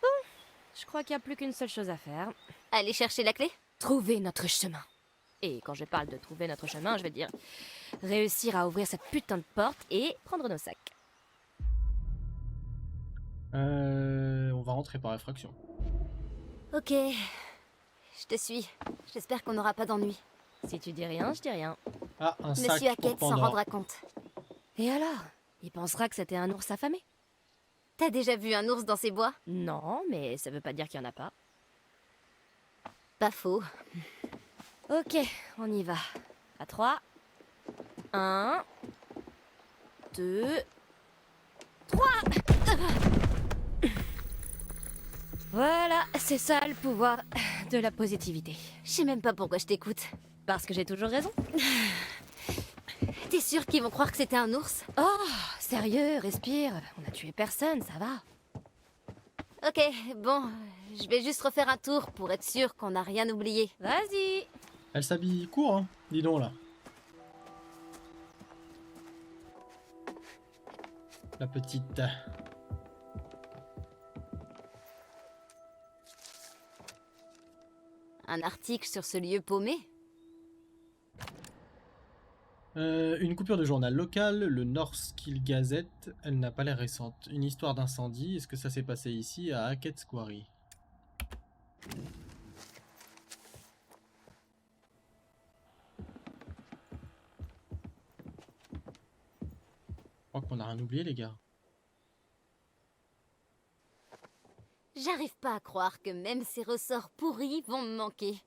Bon, je crois qu'il n'y a plus qu'une seule chose à faire. Aller chercher la clé? Trouver notre chemin. Et quand je parle de trouver notre chemin, je veux dire réussir à ouvrir cette putain de porte et prendre nos sacs. On va rentrer par effraction. Ok, je te suis. J'espère qu'on n'aura pas d'ennui. Si tu dis rien, je dis rien. Ah, un sac Monsieur pour Hackett s'en Pandore. rendra compte. Et alors? Il pensera que c'était un ours affamé. T'as déjà vu un ours dans ces bois? Non, mais ça veut pas dire qu'il y en a pas. Pas faux. Ok, on y va. À 3. 1, 2, 3. Voilà, c'est ça le pouvoir de la positivité. Je sais même pas pourquoi je t'écoute. Parce que j'ai toujours raison. T'es sûr qu'ils vont croire que c'était un ours? Oh, sérieux, respire. On a tué personne, ça va. Ok, bon, je vais juste refaire un tour pour être sûr qu'on n'a rien oublié. Vas-y. Elle s'habille court, hein. Dis donc là. La petite. Un article sur ce lieu paumé? Une coupure de journal local, le Northkill Gazette. Elle n'a pas l'air récente. Une histoire d'incendie. Est-ce que ça s'est passé ici à Hackett's Quarry? Je crois qu'on a rien oublié, les gars. J'arrive pas à croire que même ces ressorts pourris vont me manquer.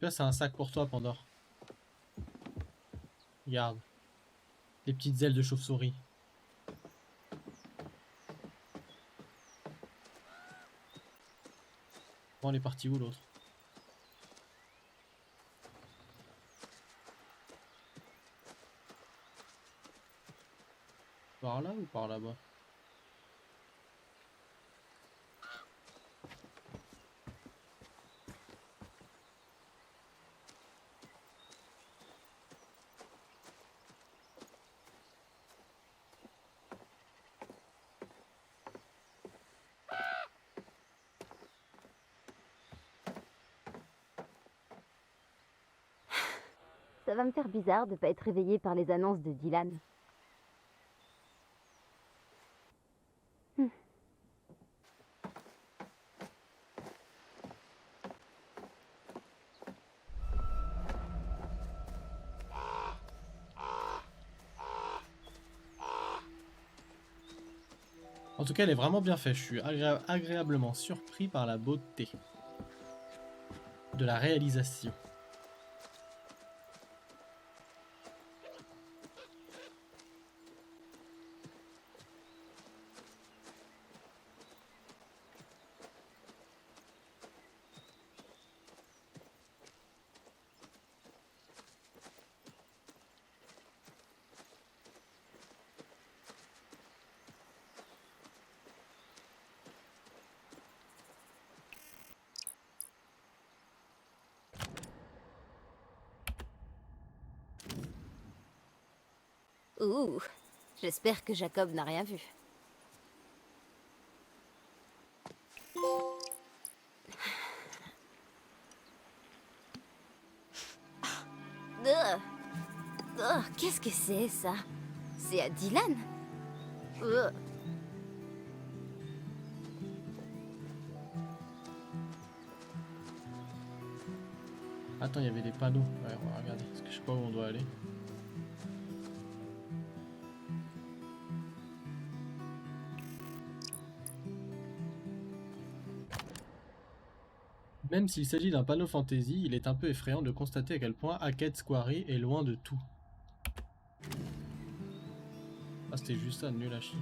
Là, c'est un sac pour toi, Pandore. Regarde. Les petites ailes de chauve-souris. Bon, elle est partie où, l'autre? Par là ou par là-bas? Ça va me faire bizarre de pas être réveillée par les annonces de Dylan. En tout cas, elle est vraiment bien faite. Je suis agréablement surpris par la beauté de la réalisation. Ouh, j'espère que Jacob n'a rien vu. Qu'est-ce que c'est ça? C'est à Dylan? Attends, il y avait des panneaux. Ouais, on va regarder. Parce que je sais pas où on doit aller. Même s'il s'agit d'un panneau fantasy, il est un peu effrayant de constater à quel point Hackett's Quarry est loin de tout. Ah, c'était juste ça, nul à chier.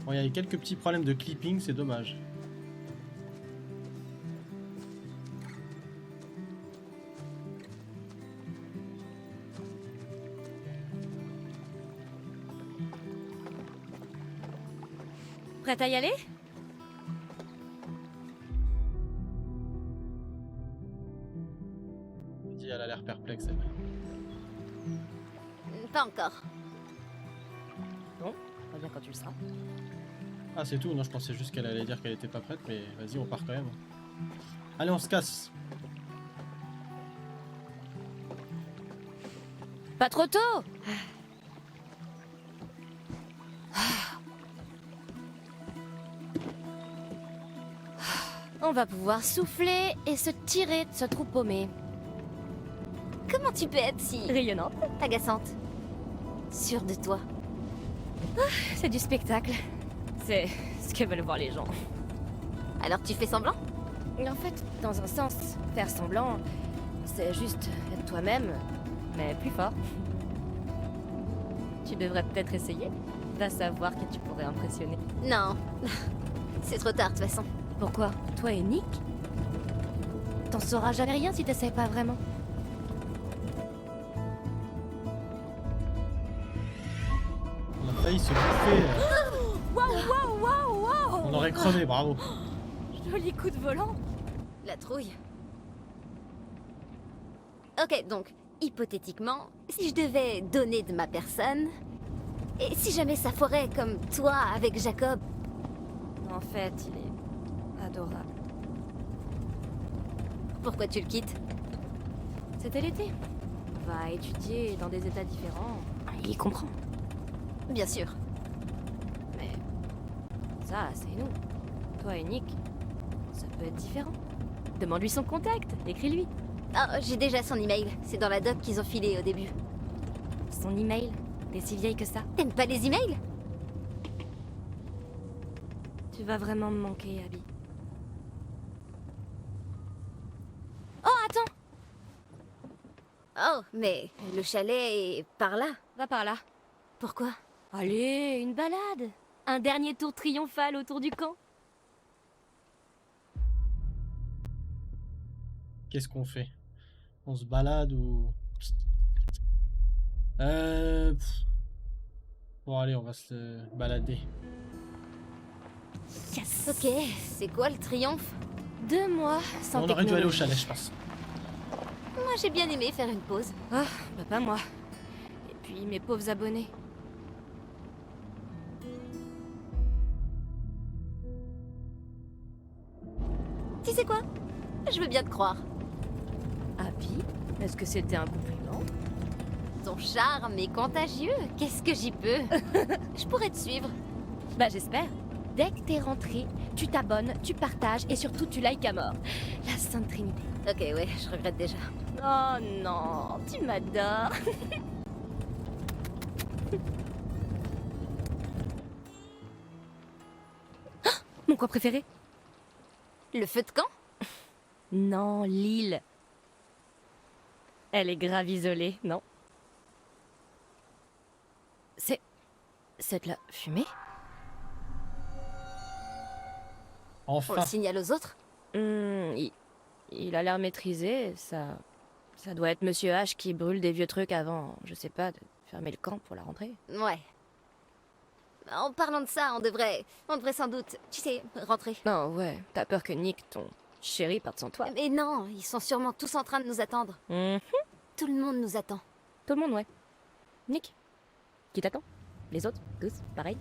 Bon, il y a quelques petits problèmes de clipping, c'est dommage. Prête à y aller? Dis, elle a l'air perplexe, elle. Pas encore. Bon, reviens quand tu le seras. Ah, c'est tout? Non, je pensais juste qu'elle allait dire qu'elle était pas prête, mais vas-y, on part quand même. Allez, on se casse. Pas trop tôt! On va pouvoir souffler et se tirer de ce trou paumé. Comment tu peux être si Rayonnante. agaçante? Sûre de toi. C'est du spectacle. C'est ce que veulent voir les gens. Alors tu fais semblant? En fait, dans un sens, faire semblant, c'est juste être toi-même, mais plus fort. Tu devrais peut-être essayer. Va savoir qui tu pourrais impressionner. Non. C'est trop tard de toute façon. Pourquoi? Toi et Nick? T'en sauras jamais rien si t'essayes pas vraiment. On a failli se bouffer. Waouh, waouh, waouh, waouh! On aurait crevé, bravo. Joli coup de volant. La trouille. Ok, donc, hypothétiquement, si je devais donner de ma personne, et si jamais ça foirait comme toi avec Jacob, En fait, il est adorable. pourquoi tu le quittes? C'était l'été. On va étudier dans des états différents. Il comprend. Bien sûr. Mais ça, c'est nous. Toi et Nick, ça peut être différent. Demande-lui son contact, écris-lui. Ah, j'ai déjà son email. C'est dans la doc qu'ils ont filé au début. Son email, t'es si vieille que ça. T'aimes pas les emails? Tu vas vraiment me manquer, Abby. Oh, attends! Oh, mais le chalet est par là. Va par là. Pourquoi? Allez, une balade. Un dernier tour triomphal autour du camp. Qu'est-ce qu'on fait? On se balade ou... Bon, allez, on va se balader. Yes. Ok, c'est quoi le triomphe? 2 mois sans On aurait dû aller au technologie. chalet, je pense. Moi, j'ai bien aimé faire une pause. Ah, bah pas moi. Et puis mes pauvres abonnés. Tu sais quoi? Je veux bien te croire. Abby, est-ce que c'était un compliment? Ton charme est contagieux. Qu'est-ce que j'y peux? Je pourrais te suivre. Bah j'espère. Dès que t'es rentré, tu t'abonnes, tu partages et surtout tu likes à mort. La Sainte Trinité. Ok, ouais, je regrette déjà. Oh non, tu m'adores. Mon coin préféré? Le feu de camp? Non, l'île. Elle est grave isolée, non? C'est de la fumée? On Enfin. le signale aux autres? Il a l'air maîtrisé, ça doit être Monsieur H qui brûle des vieux trucs avant, je sais pas, de fermer le camp pour la rentrée. Ouais. En parlant de ça, on devrait sans doute, tu sais, rentrer. Non, ouais, t'as peur que Nick, ton chéri, parte sans toi. Mais non, ils sont sûrement tous en train de nous attendre. Mhm. Tout le monde nous attend. Tout le monde, ouais. Nick, qui t'attend? Les autres, tous, pareil.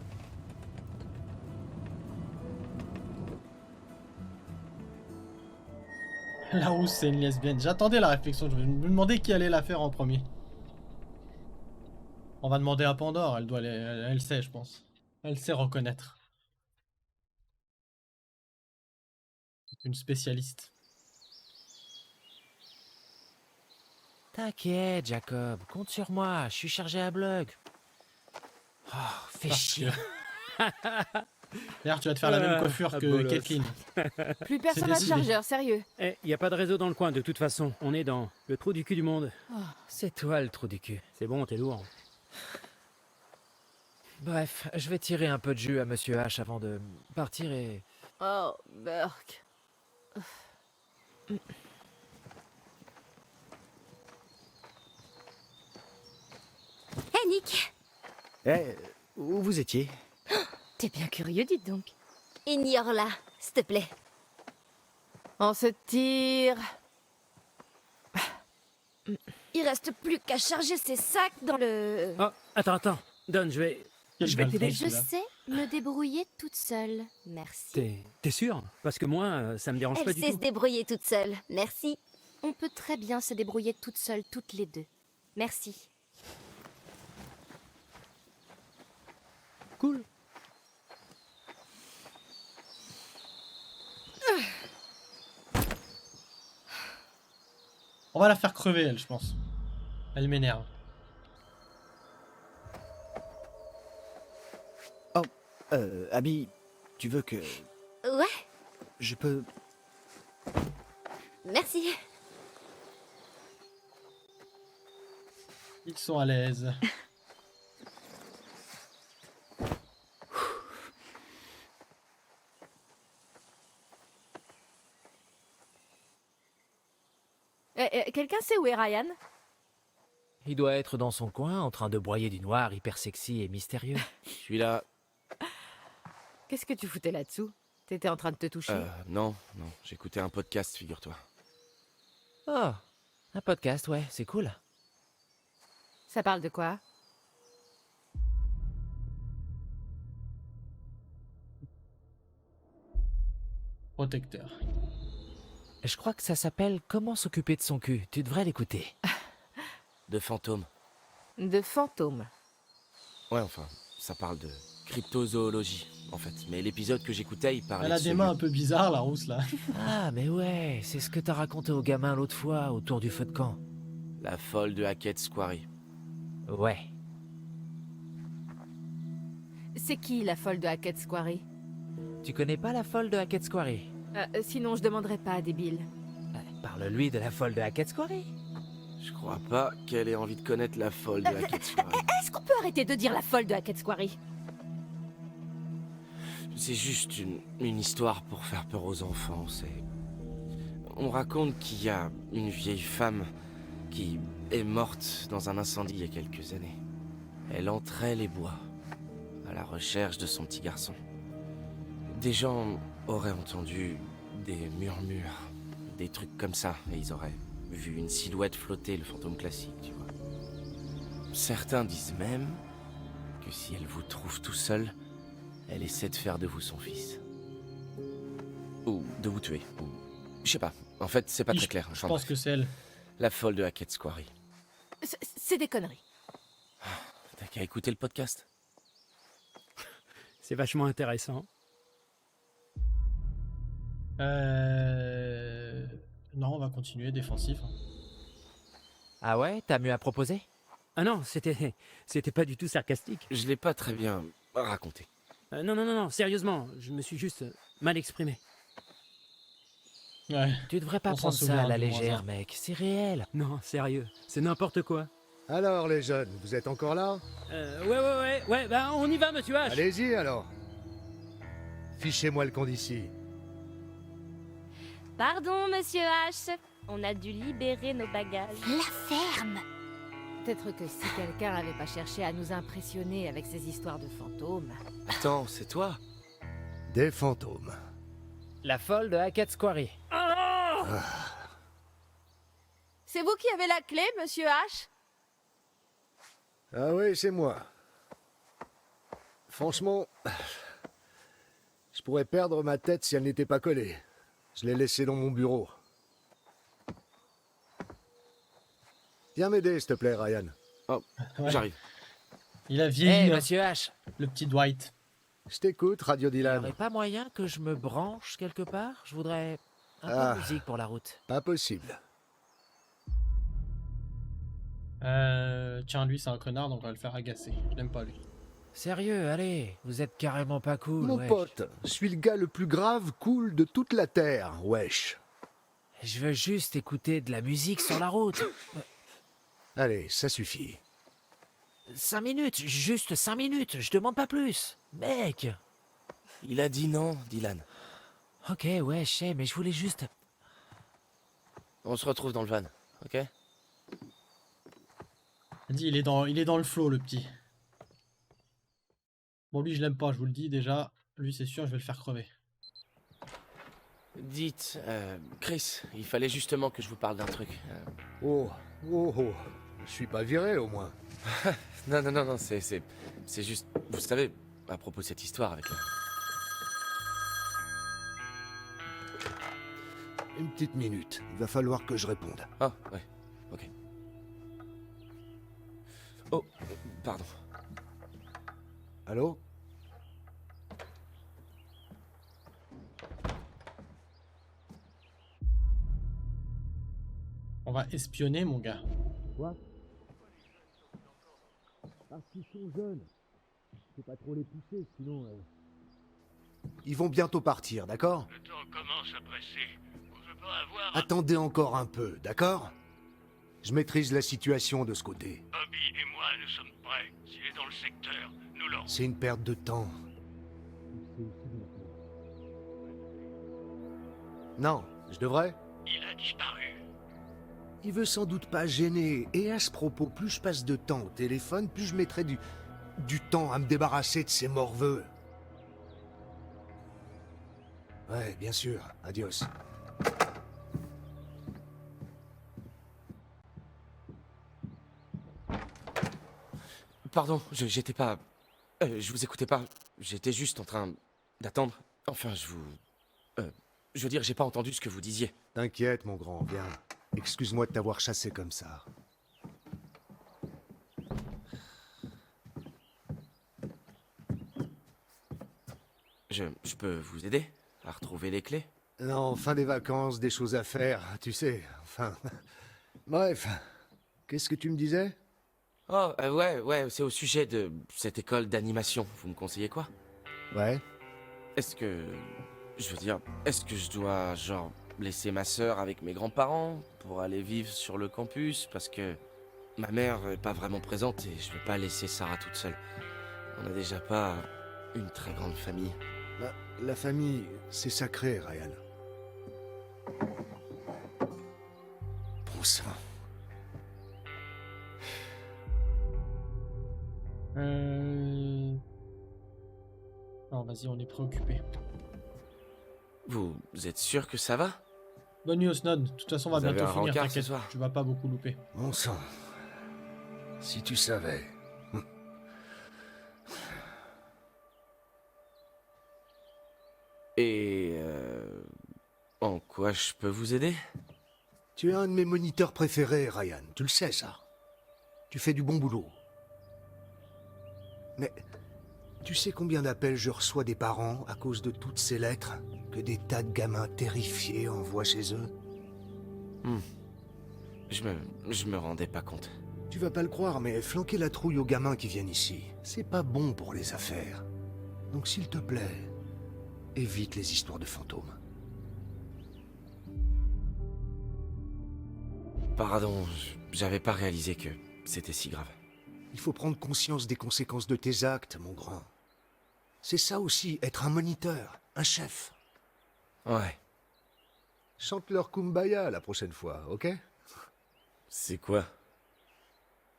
La housse, c'est une lesbienne. J'attendais la réflexion. Je me demandais qui allait la faire en premier. On va demander à Pandore. Elle sait, je pense. Elle sait reconnaître. C'est une spécialiste. T'inquiète, Jacob, compte sur moi, je suis chargé à bloc. Oh, fais Parce chier. D'ailleurs, tu vas te faire la même coiffure que bolos. Caitlyn. Plus personne n'a de décidé. chargeur, sérieux. Eh, y a pas de réseau dans le coin de toute façon. On est dans le trou du cul du monde. C'est toi le trou du cul. C'est bon, t'es lourd. Bref, je vais tirer un peu de jus à Monsieur H avant de partir et... Oh, Burke. Hé, Nick! Eh, où vous étiez? T'es bien curieux, dites donc. Ignore-la, s'il te plaît. On se tire. Il reste plus qu'à charger ses sacs dans le... Oh, attends. Don, je vais t'aider. Je sais me débrouiller toute seule. Merci. T'es sûr? Parce que moi, ça me dérange pas Elle du sait tout. se débrouiller toute seule. Merci. On peut très bien se débrouiller toute seule, toutes les deux. Merci. Cool. On va la faire crever, elle, je pense. Elle m'énerve. Abby, tu veux que... Ouais, Je peux... merci. Ils sont à l'aise. Quelqu'un sait où est Ryan? Il doit être dans son coin, en train de broyer du noir, hyper sexy et mystérieux. Je suis là. Qu'est-ce que tu foutais là-dessous? T'étais en train de te toucher? Non, j'écoutais un podcast, figure-toi. Oh, un podcast, ouais, c'est cool. Ça parle de quoi? Protecteur. Je crois que ça s'appelle Comment s'occuper de son cul. Tu devrais l'écouter. De fantômes. De fantômes. Ouais, enfin, ça parle de cryptozoologie, en fait. Mais l'épisode que j'écoutais, il parlait Elle a de des celui- mains un peu bizarres, la rousse, là. Ah, mais ouais, c'est ce que t'as raconté aux gamins l'autre fois, autour du feu de camp. La folle de Hackett's Quarry. Ouais. C'est qui la folle de Hackett's Quarry? Tu connais pas la folle de Hackett's Quarry? Sinon, je demanderais pas à débile. Parle-lui de la folle de Hackett's Quarry. Je crois pas qu'elle ait envie de connaître la folle de Hackett's Quarry. Est-ce qu'on peut arrêter de dire la folle de Hackett's Quarry? C'est juste une histoire pour faire peur aux enfants, c'est... On raconte qu'il y a une vieille femme qui est morte dans un incendie il y a quelques années. Elle entrait les bois, à la recherche de son petit garçon. Des gens auraient entendu des murmures, des trucs comme ça, et ils auraient vu une silhouette flotter, le fantôme classique, tu vois. Certains disent même que si elle vous trouve tout seul, elle essaie de faire de vous son fils. Ou de vous tuer, ou... Je sais pas, en fait, c'est pas Oui, très clair. Je Enfin, pense bref. que c'est elle. La folle de Hackett's Quarry. C'est des conneries. T'as qu'à écouter le podcast. C'est vachement intéressant. Non, on va continuer, défensif. Ah ouais, t'as mieux à proposer? Ah non, c'était pas du tout sarcastique. Je l'ai pas très bien raconté. Non, sérieusement, je me suis juste mal exprimé. Ouais. Tu devrais pas On s'en prendre ça souvient à la du moins, légère, ça. mec, c'est réel. Non, sérieux, c'est n'importe quoi. Alors les jeunes, vous êtes encore là? Ouais, bah on y va, monsieur H. Allez-y alors. Fichez-moi le camp d'ici. Pardon, monsieur H. On a dû libérer nos bagages. La ferme! Peut-être que si quelqu'un n'avait pas cherché à nous impressionner avec ses histoires de fantômes... Attends, c'est toi? Des fantômes. La folle de Hackett's Quarry. C'est vous qui avez la clé, monsieur H? Ah oui, c'est moi. Franchement, je pourrais perdre ma tête si elle n'était pas collée. Je l'ai laissée dans mon bureau. Viens m'aider, s'il te plaît, Ryan. Oh, Ouais. j'arrive. Il a Eh, vieilli, hein, monsieur H, le petit Dwight. Je t'écoute, Radio y Dylan. aurait pas moyen que je me branche quelque part? Je voudrais un peu Ah. de musique pour la route. Pas possible. Tiens, lui, c'est un connard, donc on va le faire agacer. Je l'aime pas, lui. Sérieux, allez, vous êtes carrément pas cool, Mon wesh. pote, je suis le gars le plus grave, cool de toute la Terre, wesh. Je veux juste écouter de la musique sur la route. Allez, ça suffit. 5 minutes, juste 5 minutes, je demande pas plus. Mec. Il a dit non, Dylan. Ok, ouais, je sais, mais je voulais juste... On se retrouve dans le van, ok? Vas-y, il est dans le flow, le petit. Bon, lui, je l'aime pas, je vous le dis déjà. Lui, c'est sûr, je vais le faire crever. Dites, Chris, il fallait justement que je vous parle d'un truc. Oh, oh, oh. Je suis pas viré, au moins. Non, c'est juste... Vous savez, à propos de cette histoire avec... Une petite minute. Il va falloir que je réponde. Ah, ouais, ok. Oh, pardon. Allô? On va espionner, mon gars. Quoi? Ah, s'ils sont jeunes. Faut pas trop les pousser, sinon... Ils vont bientôt partir, d'accord? Le temps commence à presser. On veut pas avoir... Attendez encore un peu, d'accord? Je maîtrise la situation de ce côté. Bobby et moi, nous sommes prêts. S'il est dans le secteur, nous l'aurons. C'est une perte de temps. Non, je devrais? Il a disparu. Il veut sans doute pas gêner. Et à ce propos, plus je passe de temps au téléphone, plus je mettrai du temps à me débarrasser de ces morveux. Ouais, bien sûr. Adios. Pardon, j'étais pas... je vous écoutais pas. J'étais juste en train d'attendre. Enfin, je veux dire, j'ai pas entendu ce que vous disiez. T'inquiète, mon grand, viens. Excuse-moi de t'avoir chassé comme ça. Je peux vous aider à retrouver les clés? Non, fin des vacances, des choses à faire, tu sais, enfin... Bref, qu'est-ce que tu me disais? Oh, ouais, c'est au sujet de cette école d'animation. Vous me conseillez quoi? Ouais. Est-ce que... Je veux dire, est-ce que je dois, genre, laisser ma sœur avec mes grands-parents pour aller vivre sur le campus? Parce que ma mère est pas vraiment présente et je veux pas laisser Sarah toute seule. On a déjà pas une très grande famille. Bah, la famille, c'est sacré, Ryan. Bon sang. Non, vas-y, on est préoccupé. Vous êtes sûr que ça va? Bonne nuit, Snod. De toute façon, on va Vous avez bientôt un finir, rencard ce t'inquiète. soir? Tu vas pas beaucoup louper. Bon sang. Si tu savais. Et... En quoi je peux vous aider? Tu es un de mes moniteurs préférés, Ryan. Tu le sais, ça. Tu fais du bon boulot. Mais... Tu sais combien d'appels je reçois des parents à cause de toutes ces lettres que des tas de gamins terrifiés envoient chez eux? Je me rendais pas compte. Tu vas pas le croire, mais flanquer la trouille aux gamins qui viennent ici, c'est pas bon pour les affaires. Donc s'il te plaît, évite les histoires de fantômes. Pardon, j'avais pas réalisé que c'était si grave. Il faut prendre conscience des conséquences de tes actes, mon grand. C'est ça aussi, être un moniteur, un chef. Ouais. Chante leur Kumbaya la prochaine fois, ok? C'est quoi?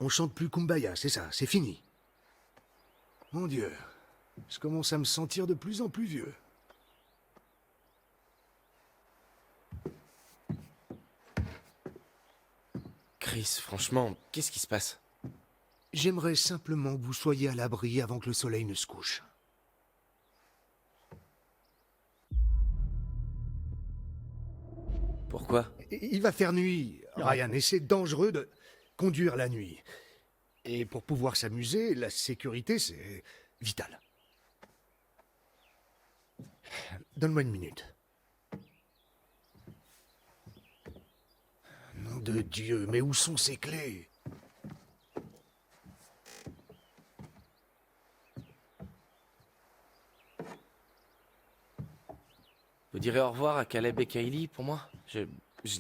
On chante plus Kumbaya, c'est ça, c'est fini. Mon Dieu, je commence à me sentir de plus en plus vieux. Chris, franchement, qu'est-ce qui se passe? J'aimerais simplement que vous soyez à l'abri avant que le soleil ne se couche. Pourquoi? Il va faire nuit, Ryan, et c'est dangereux de conduire la nuit. Et pour pouvoir s'amuser, la sécurité, c'est vital. Donne-moi une minute. Nom de Dieu, mais où sont ces clés? dirais au revoir à Caleb et Kaylee pour moi? Je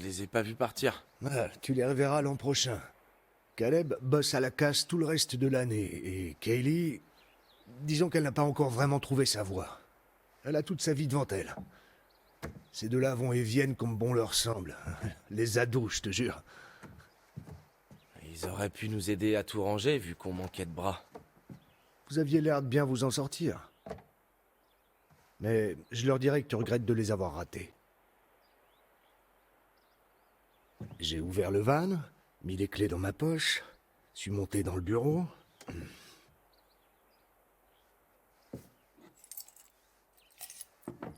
les ai pas vus partir. Ah, tu les reverras l'an prochain. Caleb bosse à la casse tout le reste de l'année, et Kaylee... Disons qu'elle n'a pas encore vraiment trouvé sa voie. Elle a toute sa vie devant elle. Ces deux-là vont et viennent comme bon leur semble. Les ados, je te jure. Ils auraient pu nous aider à tout ranger vu qu'on manquait de bras. Vous aviez l'air de bien vous en sortir. Mais je leur dirai que tu regrettes de les avoir ratés. J'ai ouvert le van, mis les clés dans ma poche, suis monté dans le bureau.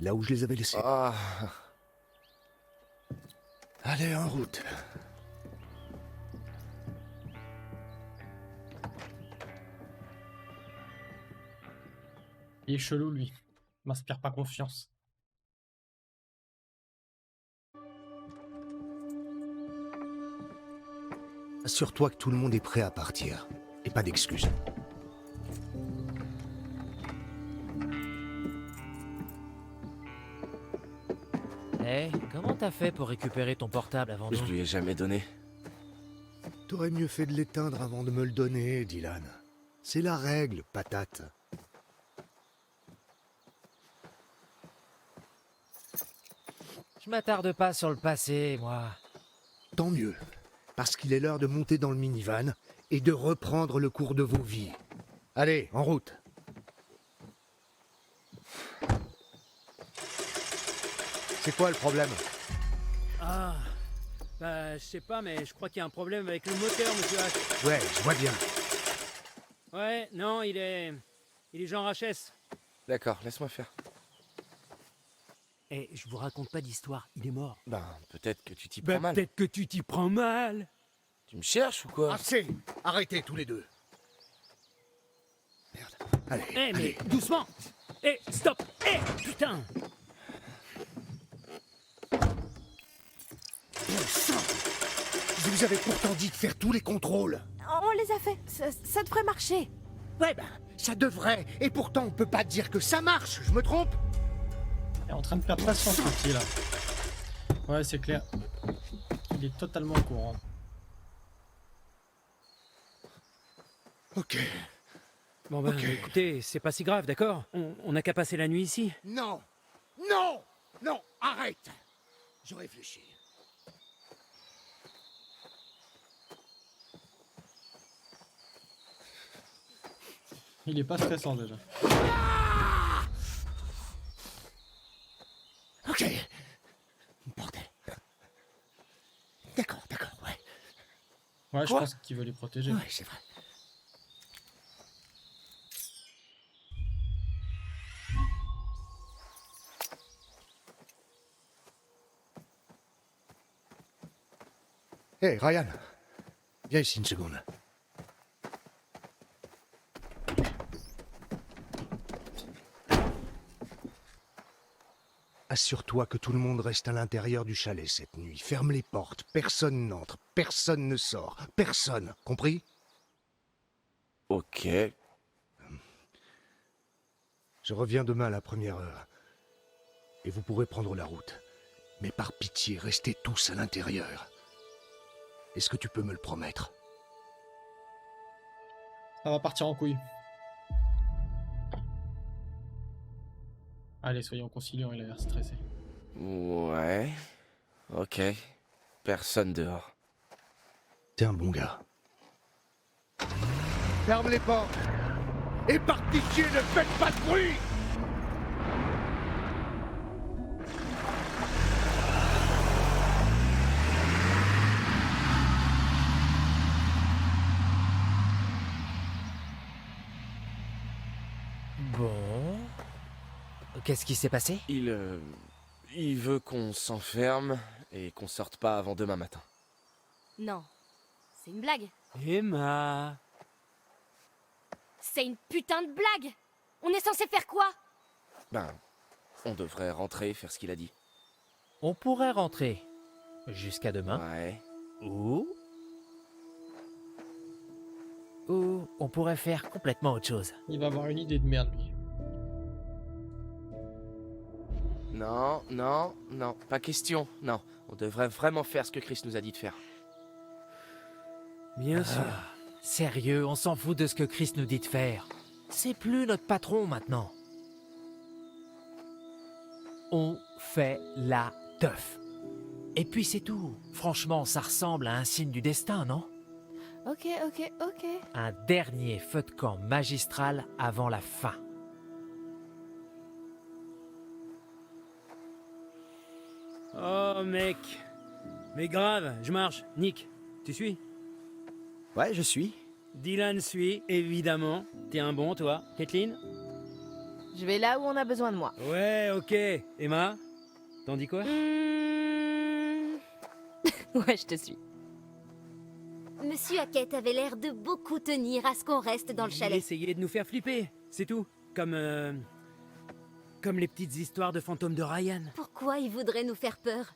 Là où je les avais laissés. Ah. Allez, en route. Il est chelou, lui. Il m'inspire pas confiance. Assure-toi que tout le monde est prêt à partir. Et pas d'excuses. Eh, comment t'as fait pour récupérer ton portable avant Je nous? lui ai jamais donné. T'aurais mieux fait de l'éteindre avant de me le donner, Dylan. C'est la règle, patate. Je m'attarde pas sur le passé, moi. Tant mieux, parce qu'il est l'heure de monter dans le minivan et de reprendre le cours de vos vies. Allez, en route. C'est quoi le problème? Ah, bah, je sais pas, mais je crois qu'il y a un problème avec le moteur, monsieur H. Ouais, je vois bien. Ouais, non, il est genre HS. D'accord, laisse-moi faire. Eh, je vous raconte pas d'histoire, il est mort. Ben, peut-être que tu t'y prends Bah, mal. peut-être que tu t'y prends mal. Tu me cherches ou quoi? Assez! Arrêtez tous les deux. Merde. Allez, Eh, mais allez. doucement. Eh, stop. Eh, putain. Bon sang! Je vous avais pourtant dit de faire tous les contrôles. On les a fait. Ça devrait marcher. Ouais, ben, ça devrait. Et pourtant, on peut pas dire que ça marche. Je me trompe? Il est en train de perdre patience, ce petit, là. Ouais, c'est clair. Il est totalement au courant. Ok. Bon, ben, Ok. écoutez, c'est pas si grave, d'accord? On n'a qu'à passer la nuit ici. Non! Non! Non! Arrête! Je réfléchis. Il est pas stressant, déjà. Ok. Bordel. D'accord, ouais. Ouais, je Quoi? pense qu'il veut les protéger. Ouais, c'est vrai. Hé, Ryan. Viens ici une seconde. Assure-toi que tout le monde reste à l'intérieur du chalet cette nuit. Ferme les portes. Personne n'entre. Personne ne sort. Personne. Compris? Ok. Je reviens demain à la première heure. Et vous pourrez prendre la route. Mais par pitié, restez tous à l'intérieur. Est-ce que tu peux me le promettre? Ça va partir en couille. Allez, soyons conciliants, il a l'air stressé. Ouais. Ok. Personne dehors. T'es un bon gars. Ferme les portes. Et par pitié, ne faites pas de bruit! Bon. Qu'est-ce qui s'est passé? Il veut qu'on s'enferme et qu'on sorte pas avant demain matin. Non. C'est une blague. Emma. C'est une putain de blague. On est censé faire quoi? Ben, on devrait rentrer, faire ce qu'il a dit. On pourrait rentrer. Jusqu'à demain. Ouais. Ou on pourrait faire complètement autre chose. Il va avoir une idée de merde, lui. Non, non, non, pas question, non. On devrait vraiment faire ce que Chris nous a dit de faire. Bien sûr. Sérieux, on s'en fout de ce que Chris nous dit de faire. C'est plus notre patron maintenant. On fait la teuf. Et puis c'est tout. Franchement, ça ressemble à un signe du destin, non? Ok. Un dernier feu de camp magistral avant la fin. Oh mec. Mais grave, je marche. Nick, tu suis? Ouais, je suis. Dylan suit, évidemment. T'es un bon, toi. Kathleen? Je vais là où on a besoin de moi. Ouais, ok. Emma? T'en dis quoi? Ouais, je te suis. Monsieur Hackett avait l'air de beaucoup tenir à ce qu'on reste dans le Il chalet. essayait de nous faire flipper, c'est tout. Comme les petites histoires de fantômes de Ryan. Pourquoi il voudrait nous faire peur?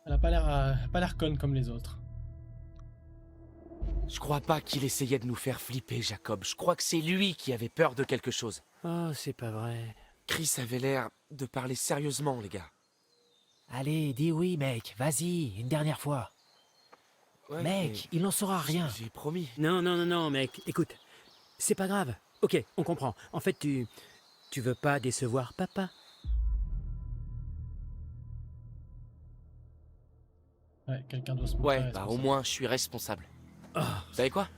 Elle a pas l'air conne comme les autres. Je crois pas qu'il essayait de nous faire flipper, Jacob. Je crois que c'est lui qui avait peur de quelque chose. Oh, c'est pas vrai. Chris avait l'air de parler sérieusement, les gars. Allez, dis oui, mec. Vas-y, une dernière fois. Ouais, Mec, il n'en saura rien. J'ai promis. Non, mec. Écoute, c'est pas grave. Ok, on comprend. En fait, tu veux pas décevoir papa. Ouais, quelqu'un doit se montrer Ouais, bah responsable. au moins, je suis responsable. Oh. Vous savez quoi?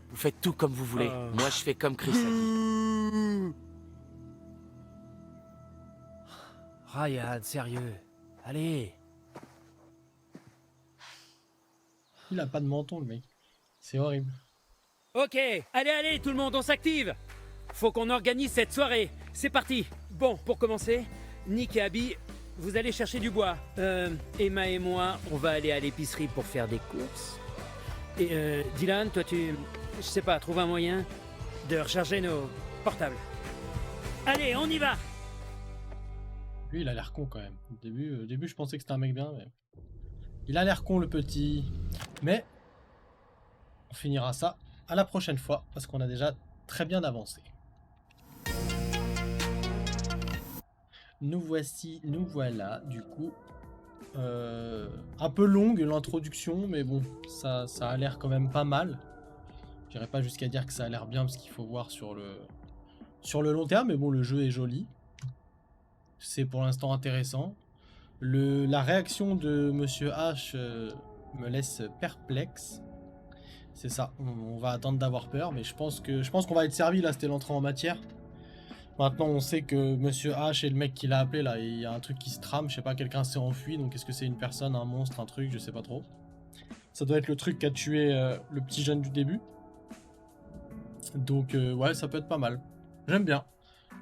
Vous faites tout comme vous voulez. Oh. Moi, je fais comme Chris a dit. Ryan, sérieux. Allez. Il a pas de menton, le mec. C'est horrible. Ok, allez, tout le monde, on s'active. Faut qu'on organise cette soirée. C'est parti. Bon, pour commencer, Nick et Abby, vous allez chercher du bois. Emma et moi, on va aller à l'épicerie pour faire des courses. Et Dylan, toi je sais pas, trouve un moyen de recharger nos portables. Allez, on y va. Lui, il a l'air con quand même. Au début, je pensais que c'était un mec bien, mais... Il a l'air con, le petit. Mais... on finira ça à la prochaine fois, parce qu'on a déjà très bien avancé. Nous voilà, du coup... un peu longue l'introduction, mais bon, ça a l'air quand même pas mal. J'irai pas jusqu'à dire que ça a l'air bien, parce qu'il faut voir sur le long terme, mais bon, le jeu est joli. C'est pour l'instant intéressant. La réaction de Monsieur H me laisse perplexe. C'est ça, on va attendre d'avoir peur, mais je pense qu'on va être servi, là, c'était l'entrée en matière. Maintenant, on sait que Monsieur H et le mec qui l'a appelé, là, il y a un truc qui se trame, je sais pas, quelqu'un s'est enfui, donc est-ce que c'est une personne, un monstre, un truc, je sais pas trop. Ça doit être le truc qui a tué le petit jeune du début. Donc, ouais, ça peut être pas mal. J'aime bien.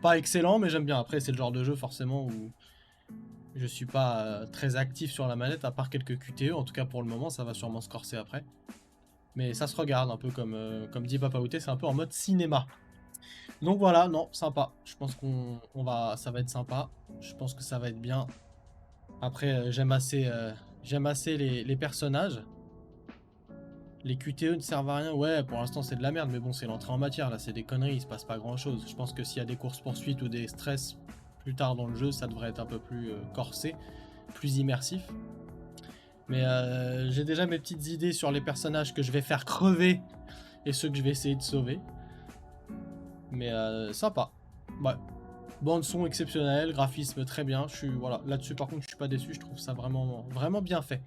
Pas excellent, mais j'aime bien. Après, c'est le genre de jeu, forcément, où je suis pas très actif sur la manette, à part quelques QTE, en tout cas pour le moment, ça va sûrement se corser après. Mais ça se regarde, un peu comme dit Papa Outé, c'est un peu en mode cinéma. Donc voilà, non, sympa. Je pense ça va être sympa. Je pense que ça va être bien. Après, j'aime assez les personnages. Les QTE ne servent à rien. Ouais, pour l'instant, c'est de la merde. Mais bon, c'est l'entrée en matière. Là, c'est des conneries. Il se passe pas grand-chose. Je pense que s'il y a des courses-poursuites ou des stress plus tard dans le jeu, ça devrait être un peu plus corsé, plus immersif. Mais j'ai déjà mes petites idées sur les personnages que je vais faire crever et ceux que je vais essayer de sauver. Mais sympa. Ouais. Bande son exceptionnelle, graphisme très bien. Voilà, là-dessus par contre je suis pas déçu, je trouve ça vraiment, vraiment bien fait.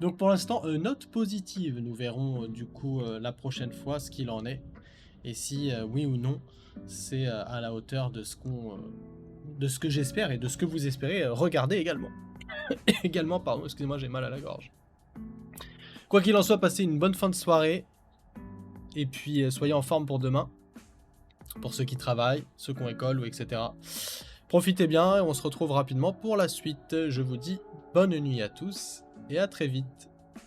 Donc pour l'instant, note positive. Nous verrons du coup la prochaine fois ce qu'il en est. Et si oui ou non, c'est à la hauteur de ce que j'espère et de ce que vous espérez regarder également. Également, pardon, excusez-moi, j'ai mal à la gorge. Quoi qu'il en soit, passez une bonne fin de soirée. Et puis soyez en forme pour demain. Pour ceux qui travaillent, ceux qui ont école ou etc. Profitez bien et on se retrouve rapidement pour la suite. Je vous dis bonne nuit à tous et à très vite.